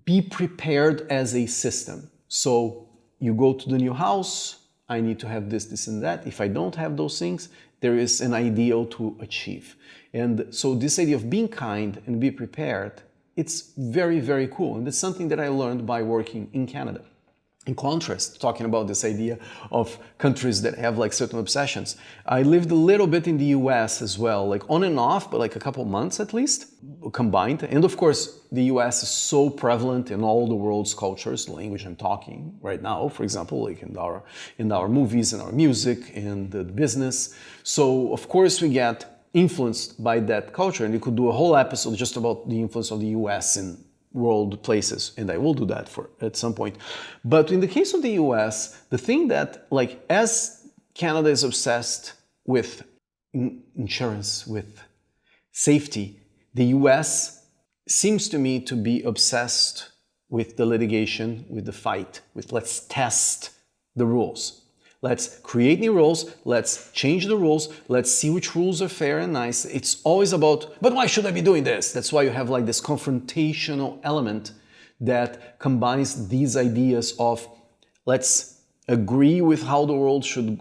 Speaker 1: be prepared as a system. So you go to the new house, I need to have this, this, and that. If I don't have those things, there is an ideal to achieve. And so this idea of being kind and be prepared, it's very, very cool. And it's something that I learned by working in Canada. In contrast, talking about this idea of countries that have like certain obsessions, I lived a little bit in the US as well, like on and off, but like a couple months at least, combined. And of course, the US is so prevalent in all the world's cultures, the language I'm talking right now, for example, like in our movies and our music and the business. So of course we get influenced by that culture, and you could do a whole episode just about the influence of the US in world places, and I will do that at some point. But in the case of the US, the thing that, like, as Canada is obsessed with insurance, with safety, the US seems to me to be obsessed with the litigation, with the fight, with let's test the rules. Let's create new rules, let's change the rules, let's see which rules are fair and nice. It's always about, but why should I be doing this? That's why you have like this confrontational element that combines these ideas of let's agree with how the world should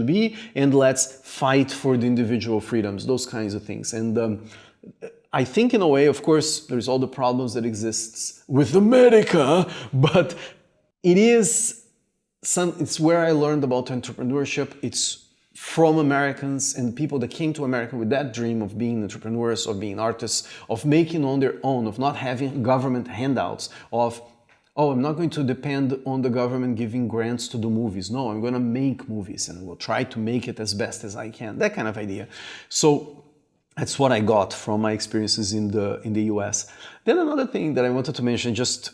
Speaker 1: be, and let's fight for the individual freedoms, those kinds of things. And I think in a way, of course, there's all the problems that exists with America, but it's where I learned about entrepreneurship. It's from Americans and people that came to America with that dream of being entrepreneurs, of being artists, of making on their own, of not having government handouts, of, oh, I'm not going to depend on the government giving grants to do movies. No, I'm going to make movies and I will try to make it as best as I can. That kind of idea. So that's what I got from my experiences in the US. Then another thing that I wanted to mention, just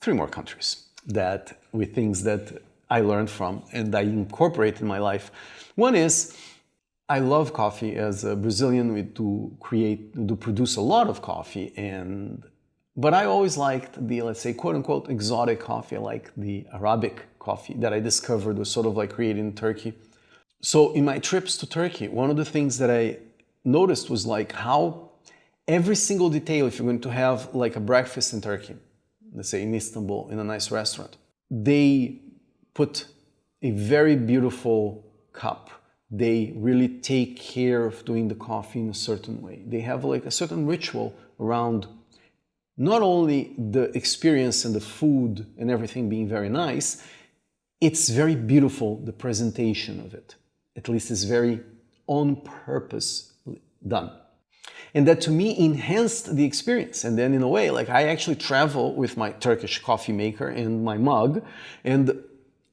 Speaker 1: 3 more countries with things that I learned from and I incorporate in my life. One is, I love coffee. As a Brazilian, we produce a lot of coffee, but I always liked the, let's say, quote unquote, exotic coffee, like the Arabic coffee that I discovered was sort of like created in Turkey. So in my trips to Turkey, one of the things that I noticed was like how every single detail, if you're going to have like a breakfast in Turkey, let's say in Istanbul, in a nice restaurant, they put a very beautiful cup. They really take care of doing the coffee in a certain way. They have like a certain ritual around not only the experience and the food and everything being very nice, it's very beautiful, the presentation of it. At least it's very on purpose done. And that to me enhanced the experience. And then in a way, like I actually travel with my Turkish coffee maker and my mug, and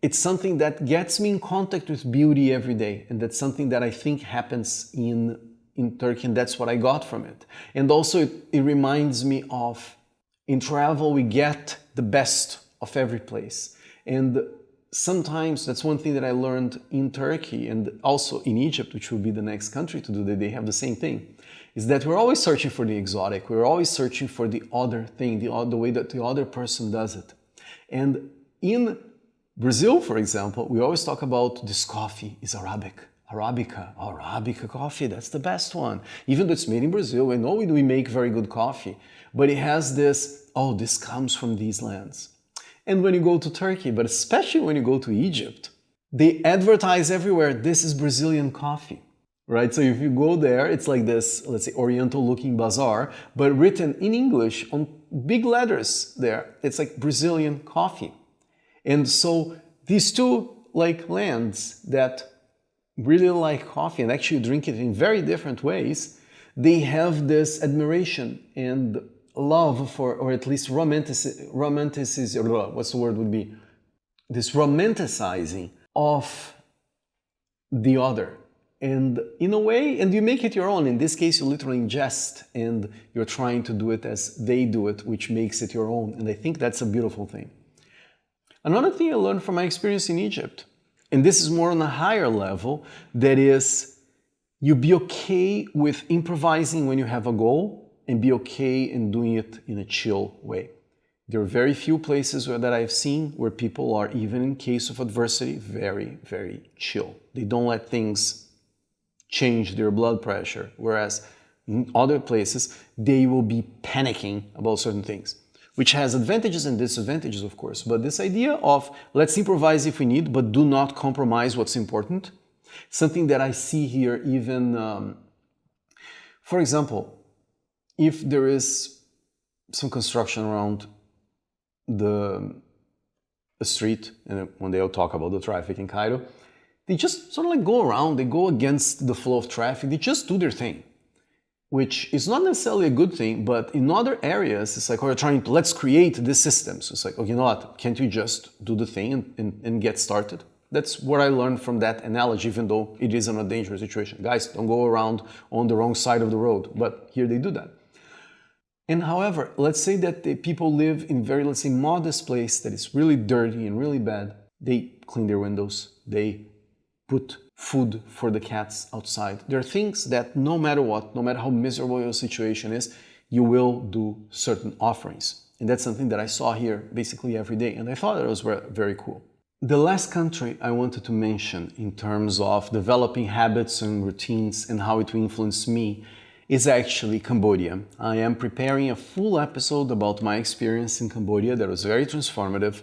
Speaker 1: it's something that gets me in contact with beauty every day. And that's something that I think happens in Turkey, and that's what I got from it. And also it reminds me of, in travel, we get the best of every place. And sometimes that's one thing that I learned in Turkey and also in Egypt, which will be the next country to do that. They have the same thing, is that we're always searching for the exotic. We're always searching for the other thing, the way that the other person does it. And in Brazil, for example, we always talk about this coffee is Arabic. Arabica coffee, that's the best one. Even though it's made in Brazil, I know we make very good coffee, but it has this, oh, this comes from these lands. And when you go to Turkey, but especially when you go to Egypt, they advertise everywhere, this is Brazilian coffee, right? So if you go there, it's like this, let's say, oriental looking bazaar, but written in English on big letters there. It's like Brazilian coffee. And so these two like lands that really like coffee and actually drink it in very different ways, they have this admiration and love for, or at least romanticism, what's the word would be? This romanticizing of the other. And in a way, and you make it your own. In this case, you literally ingest and you're trying to do it as they do it, which makes it your own. And I think that's a beautiful thing. Another thing I learned from my experience in Egypt, and this is more on a higher level, that is, you be okay with improvising when you have a goal and be okay in doing it in a chill way. There are very few places that I've seen where people are, even in case of adversity, very, very chill. They don't let things change their blood pressure, whereas in other places, they will be panicking about certain things. which has advantages and disadvantages, of course. But this idea of let's improvise if we need, but do not compromise what's important, something that I see here even, for example, if there is some construction around the street, and one day I'll talk about the traffic in Cairo, they just sort of like go around, they go against the flow of traffic, they just do their thing, which is not necessarily a good thing, but in other areas, it's like, oh, you're trying to, let's create this system. So it's like, oh, you know what, can't you just do the thing and get started? That's what I learned from that analogy, even though it is in a dangerous situation. Guys, don't go around on the wrong side of the road, but here they do that. And however, let's say that the people live in very, let's say, modest place that is really dirty and really bad. They clean their windows, they put food for the cats outside. There are things that no matter what, no matter how miserable your situation is, you will do certain offerings. And that's something that I saw here basically every day. And I thought that was very cool. The last country I wanted to mention in terms of developing habits and routines and how it will influence me is actually Cambodia. I am preparing a full episode about my experience in Cambodia that was very transformative.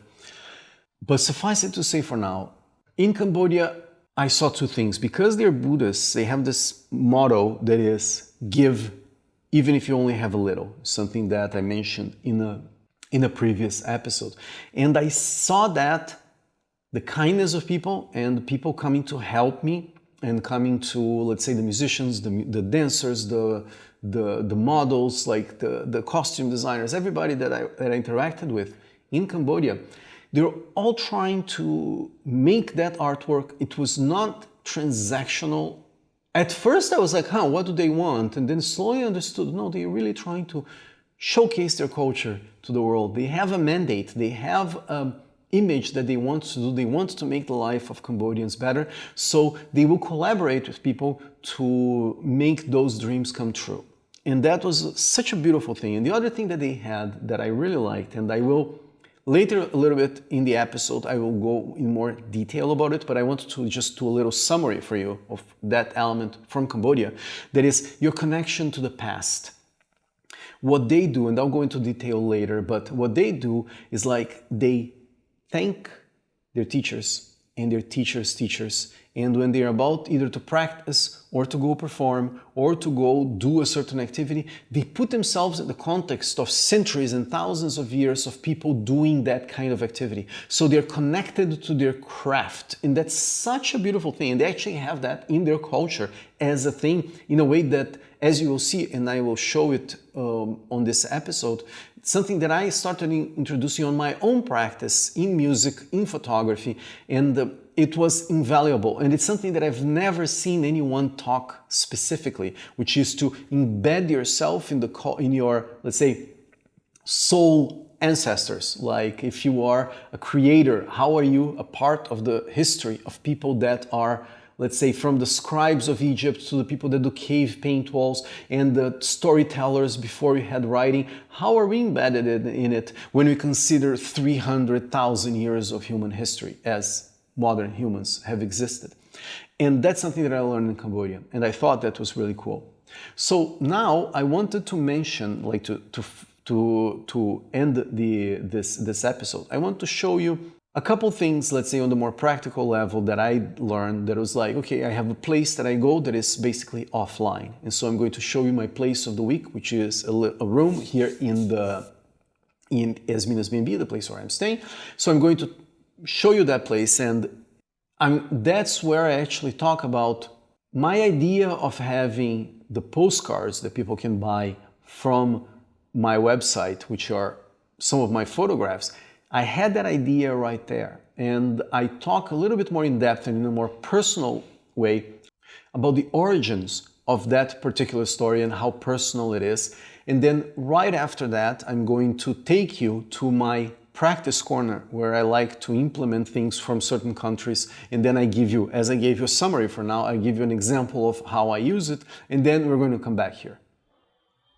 Speaker 1: But suffice it to say for now, in Cambodia, I saw two things. Because they're Buddhists, they have this motto that is give even if you only have a little, something that I mentioned in a previous episode. And I saw that the kindness of people and people coming to help me and coming to, let's say, the musicians, the dancers, the models, like the costume designers, everybody that I interacted with in Cambodia, they're all trying to make that artwork. It was not transactional. At first I was like, what do they want? And then slowly understood, no, they're really trying to showcase their culture to the world. They have a mandate. They have an image that they want to do. They want to make the life of Cambodians better. So they will collaborate with people to make those dreams come true. And that was such a beautiful thing. And the other thing that they had that I really liked, and I will later, a little bit in the episode, I will go in more detail about it, but I wanted to just do a little summary for you of that element from Cambodia. That is your connection to the past. What they do, and I'll go into detail later, but what they do is like they thank their teachers and their teachers' teachers. And when they're about either to practice or to go perform or to go do a certain activity, they put themselves in the context of centuries and thousands of years of people doing that kind of activity. So they're connected to their craft. And that's such a beautiful thing. And they actually have that in their culture as a thing in a way that, as you will see, and I will show it on this episode, something that I started introducing on my own practice in music, in photography, and it was invaluable. And it's something that I've never seen anyone talk specifically, which is to embed yourself in your, let's say, soul ancestors. Like if you are a creator, how are you a part of the history of people that are, let's say, from the scribes of Egypt to the people that do cave paint walls and the storytellers before we had writing. How are we embedded in it when we consider 300,000 years of human history as modern humans have existed? And that's something that I learned in Cambodia, and I thought that was really cool. So now I wanted to mention, like to end this episode, I want to show you a couple things, let's say on the more practical level, that I learned that was like, okay, I have a place that I go that is basically offline. And so I'm going to show you my place of the week, which is a room here in Yasmina's B&B, the place where I'm staying. So I'm going to show you that place, and that's where I actually talk about my idea of having the postcards that people can buy from my website, which are some of my photographs. I had that idea right there, and I talk a little bit more in depth and in a more personal way about the origins of that particular story and how personal it is. And then right after that, I'm going to take you to my practice corner where I like to implement things from certain countries. And then I give you, as I gave you a summary for now, I give you an example of how I use it. And then we're going to come back here.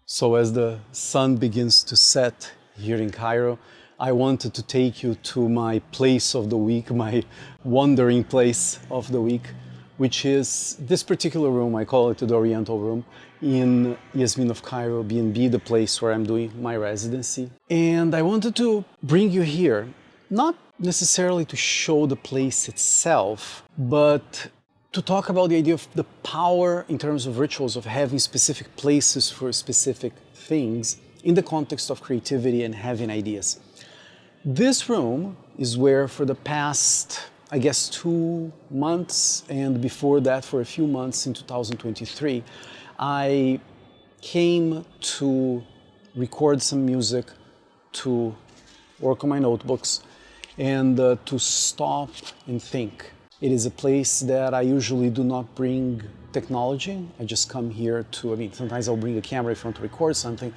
Speaker 1: So as the sun begins to set here in Cairo, I wanted to take you to my place of the week, my wandering place of the week, which is this particular room. I call it the Oriental room. in Yasmin of Cairo B&B, the place where I'm doing my residency. And I wanted to bring you here, not necessarily to show the place itself, but to talk about the idea of the power in terms of rituals of having specific places for specific things in the context of creativity and having ideas. This room is where for the past, I guess, 2 months, and before that for a few months in 2023, I came to record some music, to work on my notebooks, and to stop and think. It is a place that I usually do not bring technology. I just come here to, sometimes I'll bring a camera if I want to record something,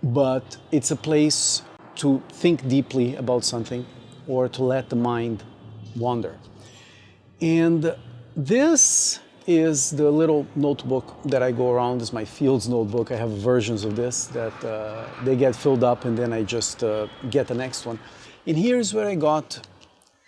Speaker 1: but it's a place to think deeply about something or to let the mind wander. And this is the little notebook that I go around as my fields notebook. I have versions of this that they get filled up and then I just get the next one. And here's where I got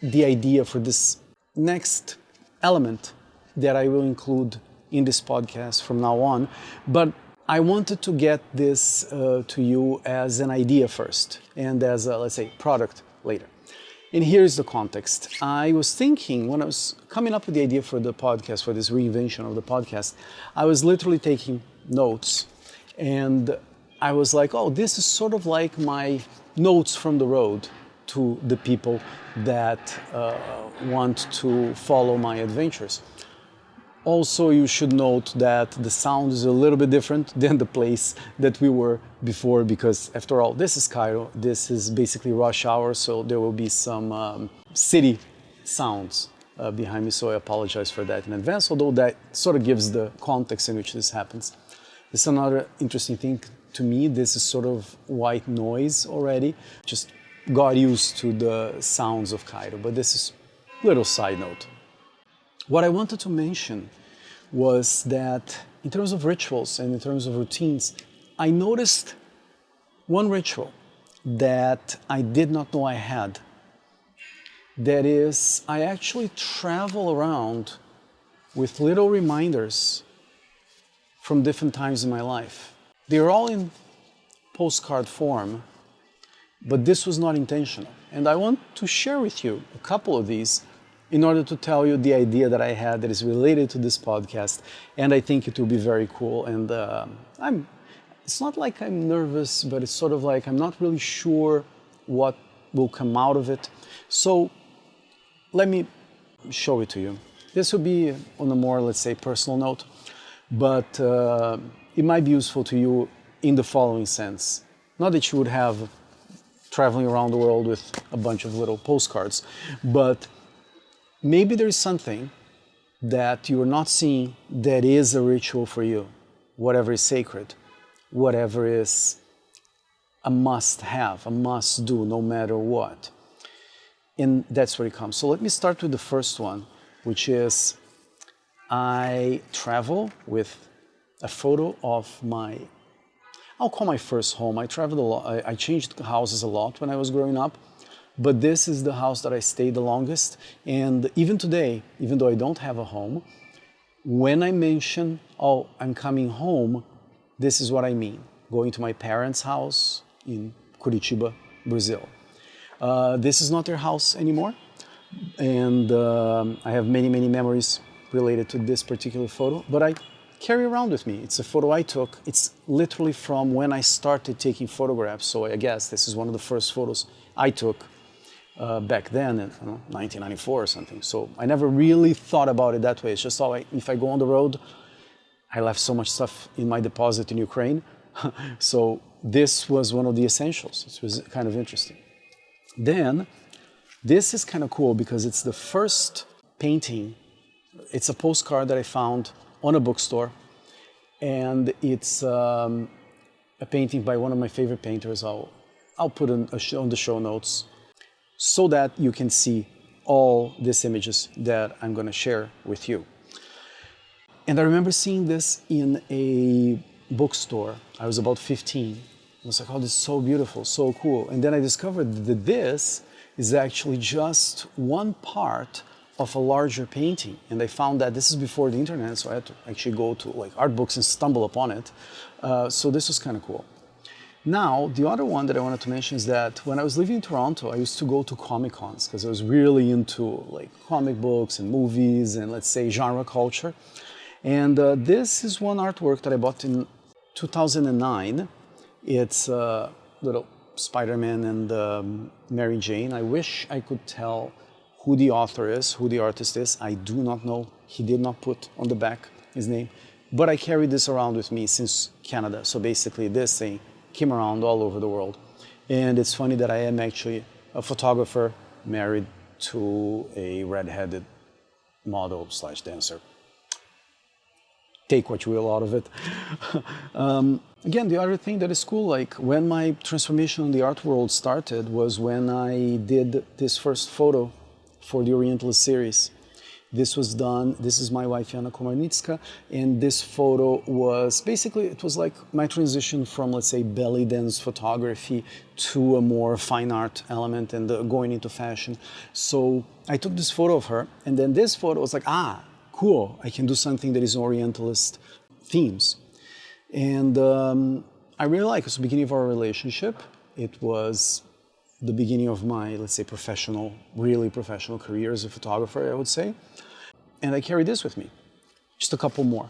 Speaker 1: the idea for this next element that I will include in this podcast from now on. But I wanted to get this to you as an idea first and as a, let's say, product later. And here's the context. I was thinking when I was coming up with the idea for the podcast, for this reinvention of the podcast, I was literally taking notes and I was like, oh, this is sort of like my notes from the road to the people that want to follow my adventures. Also, you should note that the sound is a little bit different than the place that we were before because, after all, this is Cairo. This is basically rush hour, so there will be some city sounds behind me, so I apologize for that in advance, although that sort of gives the context in which this happens. This is another interesting thing to me. This is sort of white noise already. Just got used to the sounds of Cairo, but this is a little side note. What I wanted to mention was that in terms of rituals and in terms of routines, I noticed one ritual that I did not know I had. That is, I actually travel around with little reminders from different times in my life. They're all in postcard form, but this was not intentional. And I want to share with you a couple of these in order to tell you the idea that I had that is related to this podcast, and I think it will be very cool. And it's not like I'm nervous, but it's sort of like I'm not really sure what will come out of it. So let me show it to you. This will be on a more, let's say, personal note, but it might be useful to you in the following sense. Not that you would have traveling around the world with a bunch of little postcards, but maybe there is something that you are not seeing that is a ritual for you, whatever is sacred, whatever is a must-have, a must-do, no matter what. And that's where it comes. So let me start with the first one, which is I travel with a photo of I'll call my first home. I traveled a lot. I changed houses a lot when I was growing up. But this is the house that I stayed the longest. And even today, even though I don't have a home, when I mention, oh, I'm coming home, this is what I mean. Going to my parents' house in Curitiba, Brazil. This is not their house anymore. And I have many, many memories related to this particular photo, but I carry around with me. It's a photo I took. It's literally from when I started taking photographs. So I guess this is one of the first photos I took back then in 1994 or something. So I never really thought about it that way. It's just if I go on the road, I left so much stuff in my deposit in Ukraine. So this was one of the essentials. It was kind of interesting. Then this is kind of cool because it's the first painting. It's a postcard that I found on a bookstore, and it's a painting by one of my favorite painters. I'll put on the show notes so that you can see all these images that I'm going to share with you. And I remember seeing this in a bookstore. I was about 15. I was like, oh, this is so beautiful, so cool. And then I discovered that this is actually just one part
Speaker 2: of a larger painting, and I found that this is before the internet, so I had to actually go to like art books and stumble upon it. So this was kind of cool. Now, the other one that I wanted to mention is that when I was living in Toronto, I used to go to Comic Cons because I was really into like comic books and movies and, let's say, genre culture. And this is one artwork that I bought in 2009. It's little Spider-Man and Mary Jane. I wish I could tell who the author is, who the artist is. I do not know. He did not put on the back his name. But I carry this around with me since Canada. So basically this thing came around all over the world. And it's funny that I am actually a photographer married to a red-headed model / dancer. Take what you will out of it. Again, the other thing that is cool, like when my transformation in the art world started was when I did this first photo for the Orientalist series. This was done, this is my wife Jana Komarnicka, and this photo was basically, it was like my transition from, let's say, belly dance photography to a more fine art element and going into fashion. So I took this photo of her, and then this photo was like, cool, I can do something that is Orientalist themes. And I really like it. It was the beginning of our relationship. It was the beginning of my, let's say, really professional career as a photographer, I would say. And I carry this with me, just a couple more.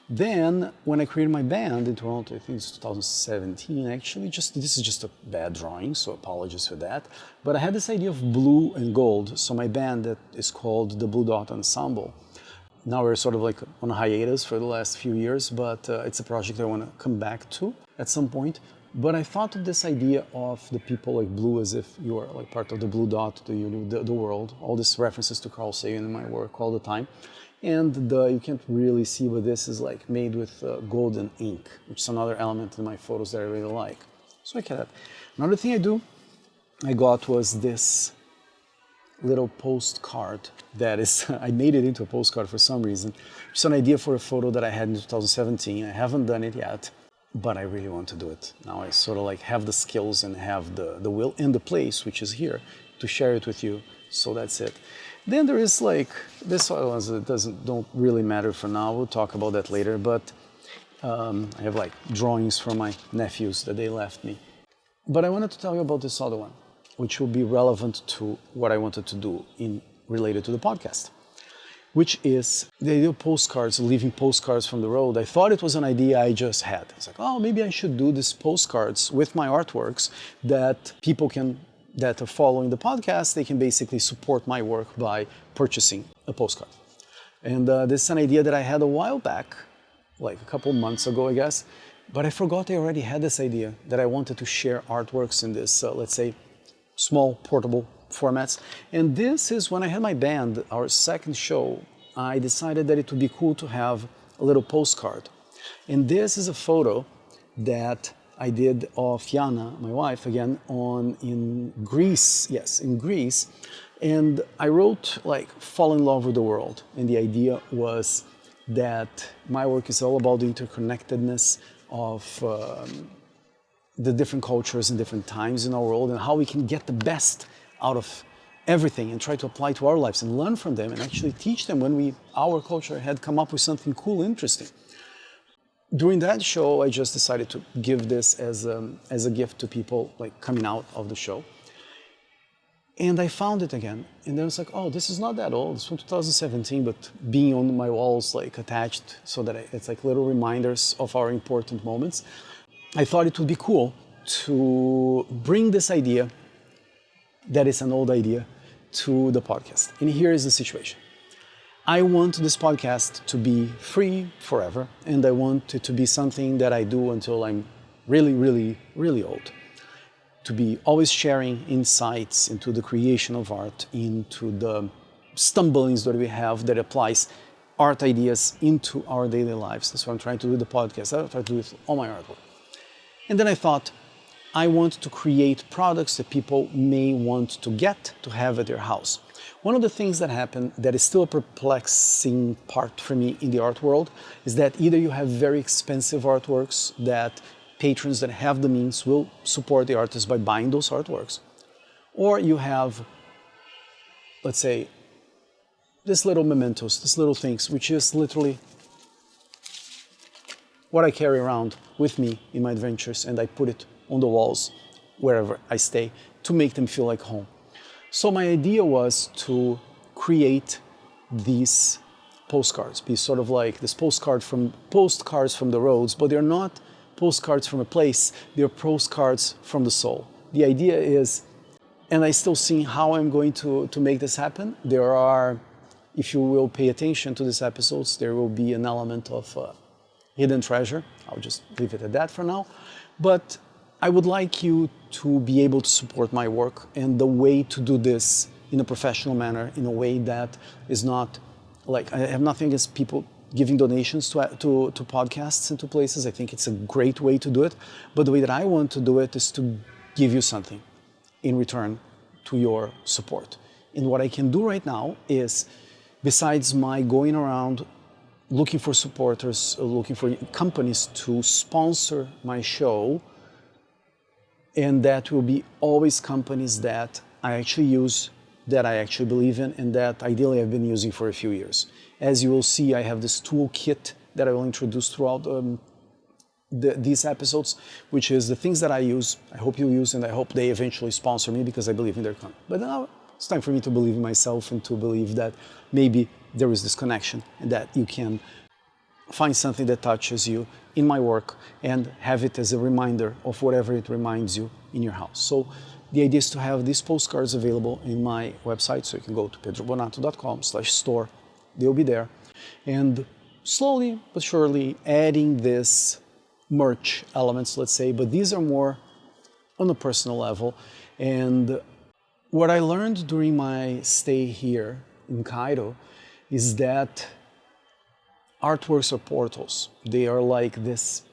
Speaker 2: Then, when I created my band in Toronto, I think it's 2017 actually, this is just a bad drawing, so apologies for that. But I had this idea of blue and gold, so my band that is called the Blue Dot Ensemble. Now we're sort of like on a hiatus for the last few years, but it's a project I want to come back to at some point. But I thought of this idea of the people like blue as if you are like part of the blue dot, the world. All these references to Carl Sagan in my work all the time. And you can't really see, but this is like made with golden ink, which is another element in my photos that I really like. So I get that. Another thing I got was this little postcard that is, I made it into a postcard for some reason. It's an idea for a photo that I had in 2017. I haven't done it yet, but I really want to do it. Now I sort of like have the skills and have the will and the place, which is here, to share it with you. So that's it. Then there is like, this one that don't really matter for now. We'll talk about that later, but I have like drawings from my nephews that they left me. But I wanted to tell you about this other one, which will be relevant to what I wanted to do related to the podcast, which is the idea of postcards, leaving postcards from the road. I thought it was an idea I just had. It's like, oh, maybe I should do these postcards with my artworks that people that are following the podcast, they can basically support my work by purchasing a postcard. And this is an idea that I had a while back, like a couple months ago, I guess, but I forgot I already had this idea that I wanted to share artworks in this, let's say, small portable formats. And this is when I had my band, our second show, I decided that it would be cool to have a little postcard. And this is a photo that I did of Jana, my wife, again, in Greece. Yes, in Greece. And I wrote, like, fall in love with the world. And the idea was that my work is all about the interconnectedness of the different cultures and different times in our world and how we can get the best out of everything and try to apply to our lives and learn from them and actually teach them when our culture had come up with something cool, interesting. During that show, I just decided to give this as a gift to people like coming out of the show. And I found it again. And then it's like, oh, this is not that old. It's from 2017, but being on my walls, like attached so that it's like little reminders of our important moments. I thought it would be cool to bring this idea, that is an old idea, to the podcast. And here is the situation. I want this podcast to be free forever, and I want it to be something that I do until I'm really, really, really old. To be always sharing insights into the creation of art, into the stumblings that we have that applies art ideas into our daily lives. That's what I'm trying to do with the podcast. I try to do with all my artwork. And then I thought, I want to create products that people may want to get to have at their house. One of the things that happen that is still a perplexing part for me in the art world is that either you have very expensive artworks that patrons that have the means will support the artist by buying those artworks, or you have, let's say, these little mementos, these little things, which is literally what I carry around with me in my adventures, and I put it on the walls wherever I stay to make them feel like home. So my idea was to create these postcards, be sort of like this postcards from the roads, but they're not postcards from a place, they're postcards from the soul. The idea is, and I still see how I'm going to make this happen. There are, if you will pay attention to these episodes, there will be an element of hidden treasure. I'll just leave it at that for now. But I would like you to be able to support my work, and the way to do this in a professional manner, in a way that is not like, I have nothing against people giving donations to podcasts and to places. I think it's a great way to do it. But the way that I want to do it is to give you something in return to your support. And what I can do right now is, besides my going around looking for supporters, looking for companies to sponsor my show, and that will be always companies that I actually use, that I actually believe in, and that ideally I've been using for a few years. As you will see, I have this toolkit that I will introduce throughout these episodes, which is the things that I use, I hope you use, and I hope they eventually sponsor me because I believe in their company. But now it's time for me to believe in myself and to believe that maybe there is this connection and that you can find something that touches you in my work and have it as a reminder of whatever it reminds you in your house. So the idea is to have these postcards available in my website, so you can go to pedrobonatto.com/store. They'll be there. And slowly but surely adding this merch elements, let's say, but these are more on a personal level. And what I learned during my stay here in Cairo is that artworks are portals. They are like this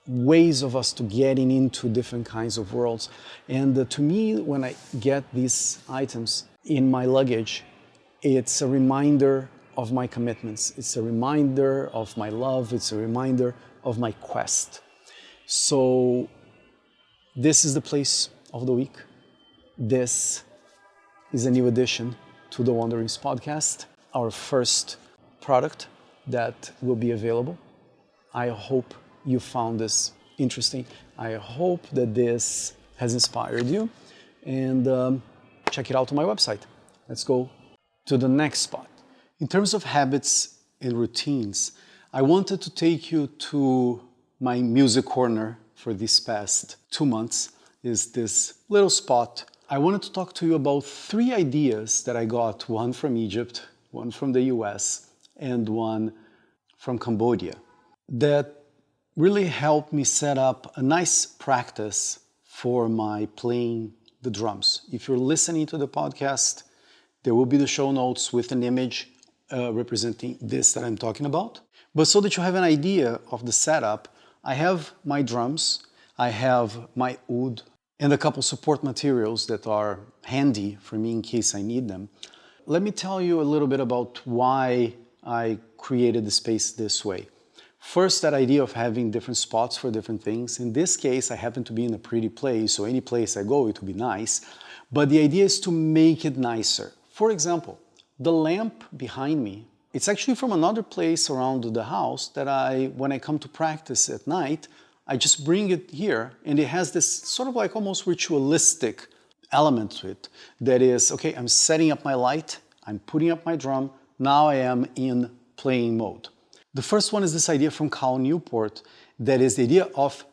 Speaker 2: ways of us to getting into different kinds of worlds. And to me, when I get these items in my luggage, it's a reminder of my commitments. It's a reminder of my love. It's a reminder of my quest. So this is the place of the week. This is a new addition to the Wanderings podcast, our first product that will be available. I hope you found this interesting. I hope that this has inspired you, and check it out on my website. Let's go to the next spot. In terms of habits and routines, I wanted to take you to my music corner for these past 2 months. Is this little spot. I wanted to talk to you about 3 ideas that I got, one from Egypt, one from the US, and one from Cambodia, that really helped me set up a nice practice for my playing the drums. If you're listening to the podcast, there will be the show notes with an image representing this that I'm talking about. But so that you have an idea of the setup, I have my drums, I have my oud, and a couple support materials that are handy for me in case I need them. Let me tell you a little bit about why I created the space this way. First, that idea of having different spots for different things. In this case, I happen to be in a pretty place, so any place I go, it will be nice. But the idea is to make it nicer. For example, the lamp behind me, it's actually from another place around the house that when I come to practice at night, I just bring it here, and it has this sort of like almost ritualistic element to it. That is, okay, I'm setting up my light, I'm putting up my drum, now I am in playing mode. The first one is this idea from Cal Newport, that is the idea of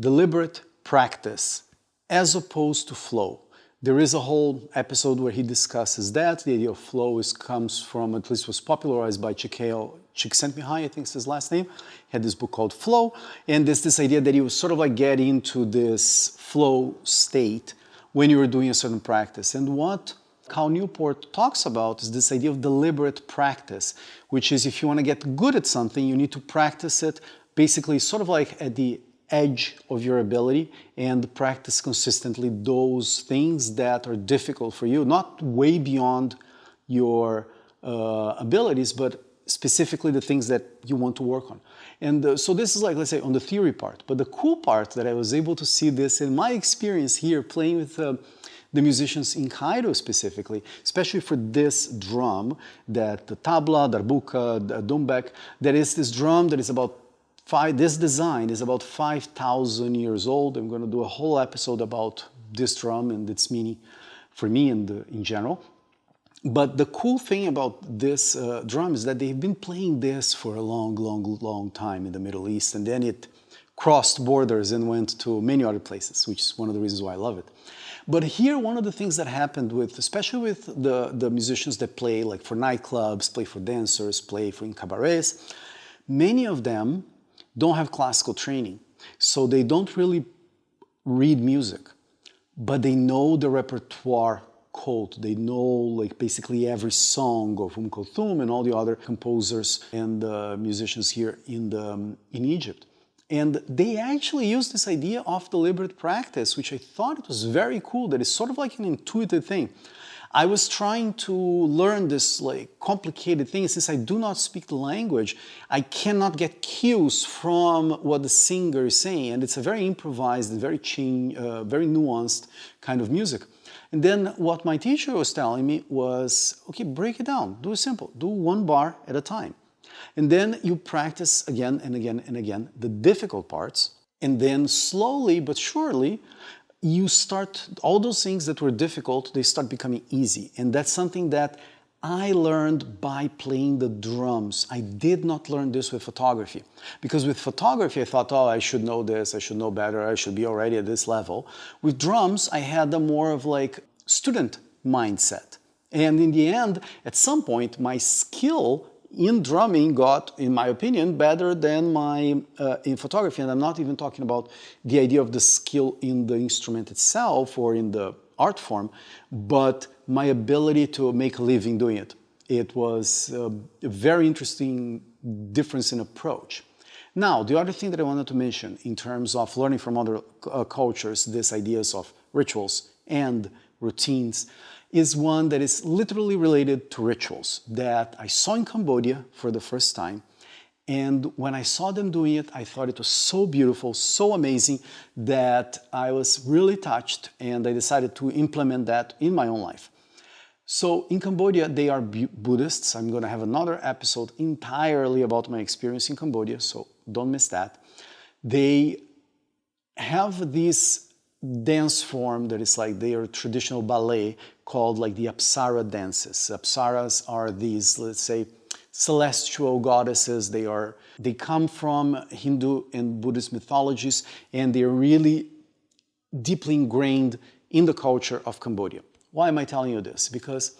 Speaker 2: deliberate practice as opposed to flow. There is a whole episode where he discusses that. The idea of flow comes from, at least was popularized by Csikszentmihalyi, I think is his last name. He had this book called Flow, and there's this idea that you sort of like get into this flow state when you were doing a certain practice. And what Cal Newport talks about is this idea of deliberate practice, which is if you want to get good at something, you need to practice it basically sort of like at the edge of your ability and practice consistently those things that are difficult for you, not way beyond your abilities, but specifically the things that you want to work on. And so this is like, let's say, on the theory part. But the cool part that I was able to see this in my experience here playing with the musicians in Cairo specifically, especially for this drum, that the tabla, darbuka, the dumbek, there is this drum that is about this design is about 5,000 years old. I'm going to do a whole episode about this drum and its meaning for me and in general. But the cool thing about this drum is that they've been playing this for a long time in the Middle East, and then it crossed borders and went to many other places, which is one of the reasons why I love it. But here, one of the things that happened with, especially with the musicians that play like for nightclubs, play for dancers, play for in cabarets, many of them don't have classical training. So they don't really read music, but they know the repertoire code. They know like basically every song of Kulthum and all the other composers and musicians here in Egypt. And they actually use this idea of deliberate practice, which I thought it was very cool, that it's sort of like an intuitive thing. I was trying to learn this like complicated thing. Since I do not speak the language, I cannot get cues from what the singer is saying. And it's a very improvised, very nuanced kind of music. And then what my teacher was telling me was, okay, break it down, do it simple, do one bar at a time. And then you practice again and again and again the difficult parts. And then slowly but surely, you start, all those things that were difficult, they start becoming easy. And that's something that I learned by playing the drums. I did not learn this with photography. Because with photography, I thought, oh, I should know this, I should know better, I should be already at this level. With drums, I had a more of like student mindset. And in the end, at some point, my skill in drumming got, in my opinion, better than my in photography. And I'm not even talking about the idea of the skill in the instrument itself or in the art form, but my ability to make a living doing it. It was a very interesting difference in approach. Now, the other thing that I wanted to mention in terms of learning from other cultures, these ideas of rituals and routines, is one that is literally related to rituals that I saw in Cambodia for the first time. And when I saw them doing it, I thought it was so beautiful, so amazing, that I was really touched, and I decided to implement that in my own life. So in Cambodia, they are Buddhists. I'm going to have another episode entirely about my experience in Cambodia, so don't miss that. They have this dance form that is like their traditional ballet called like the Apsara dances. Apsaras are these, let's say, celestial goddesses. They come from Hindu and Buddhist mythologies, and they're really deeply ingrained in the culture of Cambodia. Why am I telling you this? Because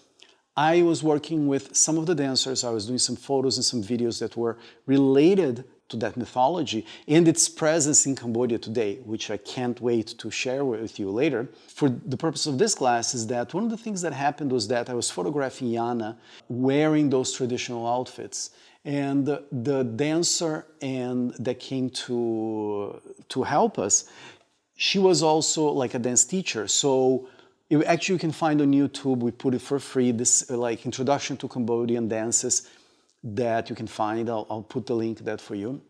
Speaker 2: I was working with some of the dancers. I was doing some photos and some videos that were related to that mythology and its presence in Cambodia today, which I can't wait to share with you later. For the purpose of this class is that one of the things that happened was that I was photographing Yana wearing those traditional outfits. And the dancer that came to help us, she was also like a dance teacher. So actually you can find on YouTube, we put it for free, this like introduction to Cambodian dances that you can find. I'll put the link to that for you.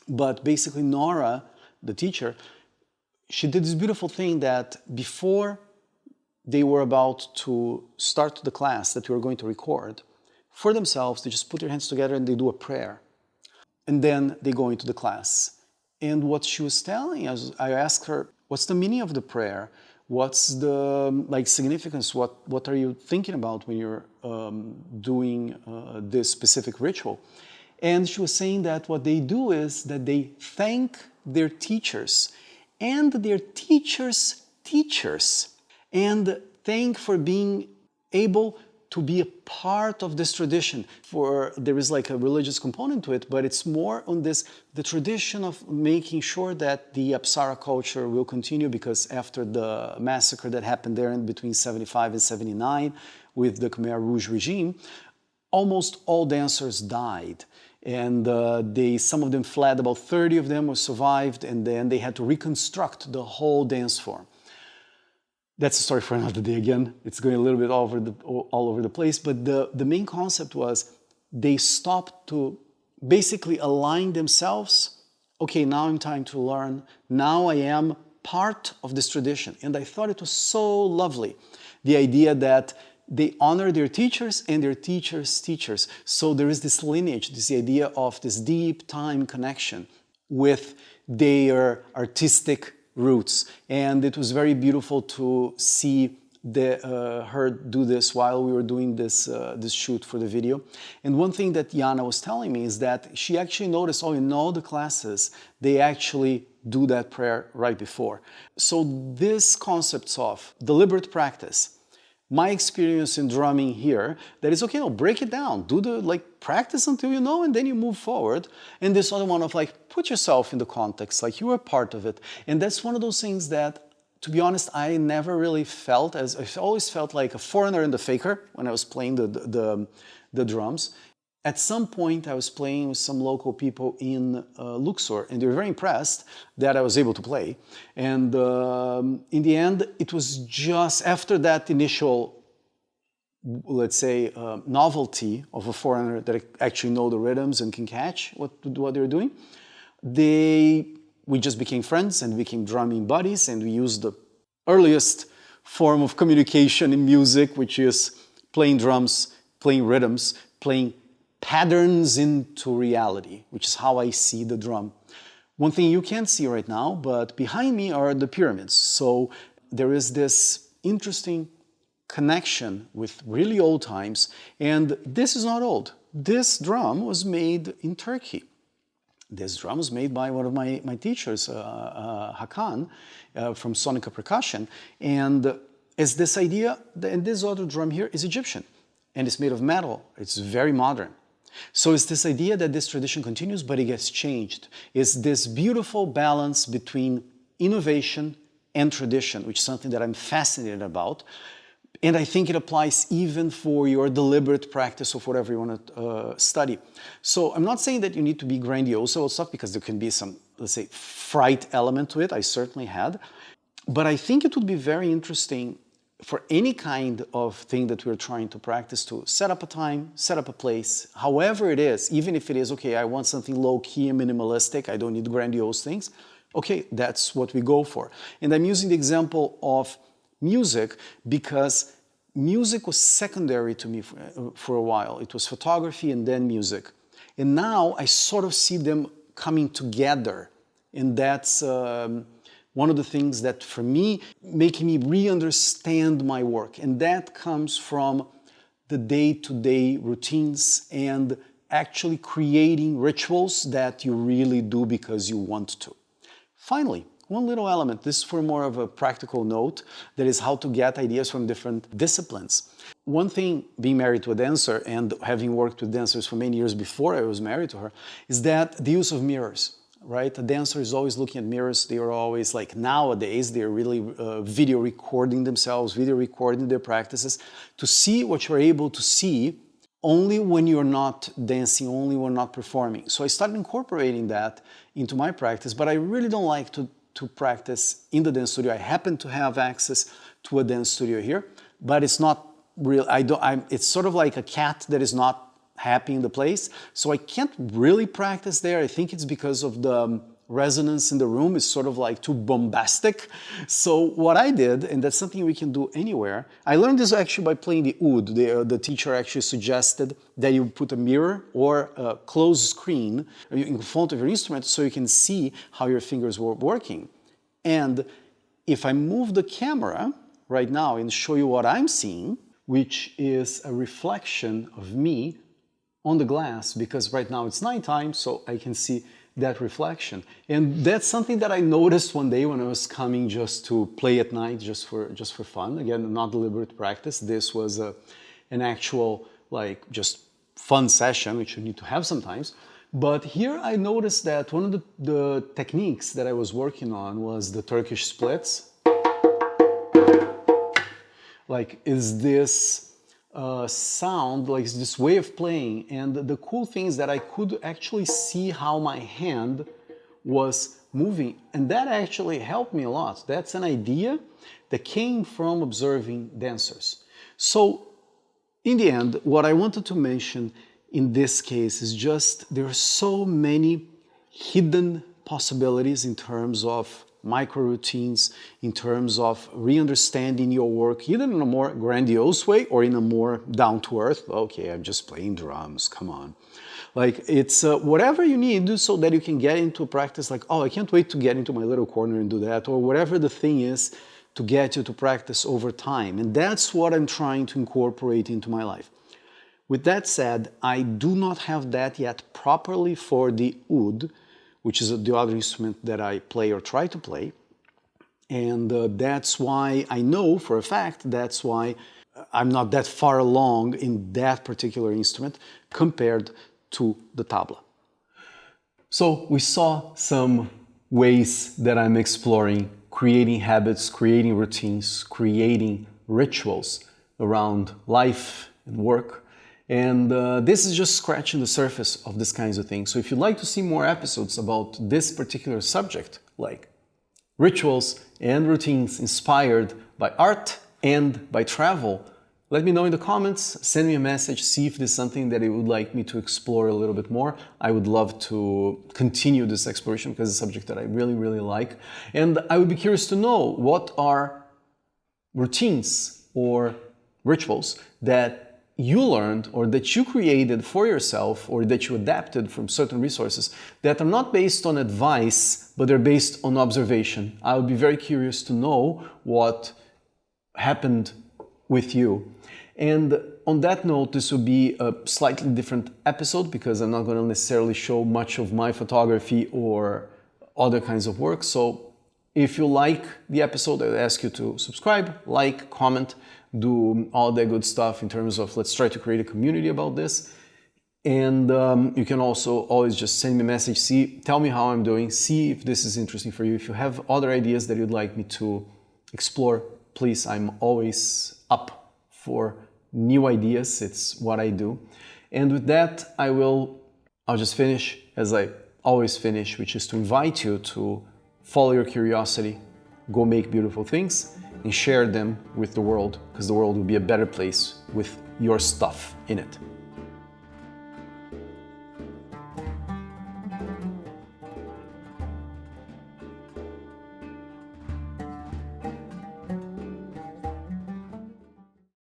Speaker 2: But basically Nora, the teacher, she did this beautiful thing that before they were about to start the class that we were going to record, for themselves, they just put their hands together and they do a prayer. And then they go into the class. And what she was telling us, I asked her, what's the meaning of the prayer? What's the significance? What are you thinking about when you're doing this specific ritual? And she was saying that what they do is that they thank their teachers and their teachers' teachers, and thank for being able to be a part of this tradition. There is like a religious component to it, but it's more on the tradition of making sure that the Apsara culture will continue, because after the massacre that happened there in between 75 and 79 with the Khmer Rouge regime, almost all dancers died. And some of them fled, about 30 of them were survived, and then they had to reconstruct the whole dance form. That's a story for another day again. It's going a little bit all over the place, but the main concept was they stopped to basically align themselves. Okay, now I'm time to learn. Now I am part of this tradition. And I thought it was so lovely. The idea that they honor their teachers and their teachers' teachers. So there is this lineage, this idea of this deep time connection with their artistic roots. And it was very beautiful to see her do this while we were doing this shoot for the video. And one thing that Jana was telling me is that she actually noticed, oh, in all the classes, they actually do that prayer right before. So this concepts of deliberate practice, my experience in drumming here, that is okay, no, break it down, do the practice until you know, and then you move forward. And this other one of put yourself in the context, like you are part of it. And that's one of those things that, to be honest, I never really felt I always felt like a foreigner and the faker when I was playing the drums. At some point, I was playing with some local people in Luxor, and they were very impressed that I was able to play. And in the end, it was just after that initial, let's say, novelty of a foreigner that actually know the rhythms and can catch what they're doing, we just became friends and became drumming buddies, and we used the earliest form of communication in music, which is playing drums, playing rhythms, playing patterns into reality, which is how I see the drum. One thing you can't see right now, but behind me are the pyramids. So there is this interesting connection with really old times, and this is not old. This drum was made in Turkey. This drum was made by one of my teachers, Hakan, from Sonica Percussion, and it's this idea, and this other drum here is Egyptian, and it's made of metal. It's very modern. So it's this idea that this tradition continues, but it gets changed. It's this beautiful balance between innovation and tradition, which is something that I'm fascinated about. And I think it applies even for your deliberate practice of whatever you want to study. So I'm not saying that you need to be grandiose about stuff, because there can be some, let's say, fright element to it. I certainly had. But I think it would be very interesting for any kind of thing that we're trying to practice to set up a time, set up a place, however it is, even if it is, okay, I want something low-key and minimalistic, I don't need grandiose things, okay, that's what we go for. And I'm using the example of music because music was secondary to me for a while. It was photography and then music. And now I sort of see them coming together, and that's one of the things that, for me, making me re-understand my work. And that comes from the day-to-day routines and actually creating rituals that you really do because you want to. Finally, one little element, this is for more of a practical note, that is how to get ideas from different disciplines. One thing, being married to a dancer and having worked with dancers for many years before I was married to her, is that the use of mirrors. Right? A dancer is always looking at mirrors. They are always nowadays, they're really video recording themselves, video recording their practices to see what you're able to see only when you're not dancing, only when not performing. So I started incorporating that into my practice, but I really don't like to practice in the dance studio. I happen to have access to a dance studio here, but it's not real. It's sort of like a cat that is not happy in the place, so I can't really practice there. I think it's because of the resonance in the room is sort of too bombastic. So what I did, and that's something we can do anywhere, I learned this actually by playing the oud. The teacher actually suggested that you put a mirror or a closed screen in front of your instrument so you can see how your fingers were working. And if I move the camera right now and show you what I'm seeing, which is a reflection of me on the glass, because right now it's nighttime, so I can see that reflection. And that's something that I noticed one day when I was coming just to play at night, just for fun. Again, not deliberate practice. This was an actual, just fun session, which you need to have sometimes. But here I noticed that one of the techniques that I was working on was the Turkish splits. Is this sound, this way of playing. And the cool thing is that I could actually see how my hand was moving, and that actually helped me a lot. That's an idea that came from observing dancers. So in the end, what I wanted to mention in this case is just there are so many hidden possibilities in terms of micro routines in terms of re-understanding your work, either in a more grandiose way or in a more down-to-earth, okay, I'm just playing drums, come on. Like, it's whatever you need so that you can get into practice, like, oh, I can't wait to get into my little corner and do that, or whatever the thing is to get you to practice over time. And that's what I'm trying to incorporate into my life. With that said, I do not have that yet properly for the oud, which is the other instrument that I play or try to play. And that's why I know for a fact, that's why I'm not that far along in that particular instrument compared to the tabla.
Speaker 1: So we saw some ways that I'm exploring creating habits, creating routines, creating rituals around life and work. And this is just scratching the surface of these kinds of things. So if you'd like to see more episodes about this particular subject, like rituals and routines inspired by art and by travel, let me know in the comments, send me a message, see if there's something that you would like me to explore a little bit more. I would love to continue this exploration because it's a subject that I really, really like. And I would be curious to know what are routines or rituals that you learned or that you created for yourself or that you adapted from certain resources that are not based on advice, but they're based on observation. I would be very curious to know what happened with you. And on that note, this will be a slightly different episode because I'm not going to necessarily show much of my photography or other kinds of work. So if you like the episode, I would ask you to subscribe, like, comment, do all that good stuff in terms of let's try to create a community about this. And you can also always just send me a message, tell me how I'm doing, see if this is interesting for you. If you have other ideas that you'd like me to explore, please, I'm always up for new ideas. It's what I do. And with that, I'll just finish as I always finish, which is to invite you to follow your curiosity, go make beautiful things, and share them with the world, because the world will be a better place with your stuff in it.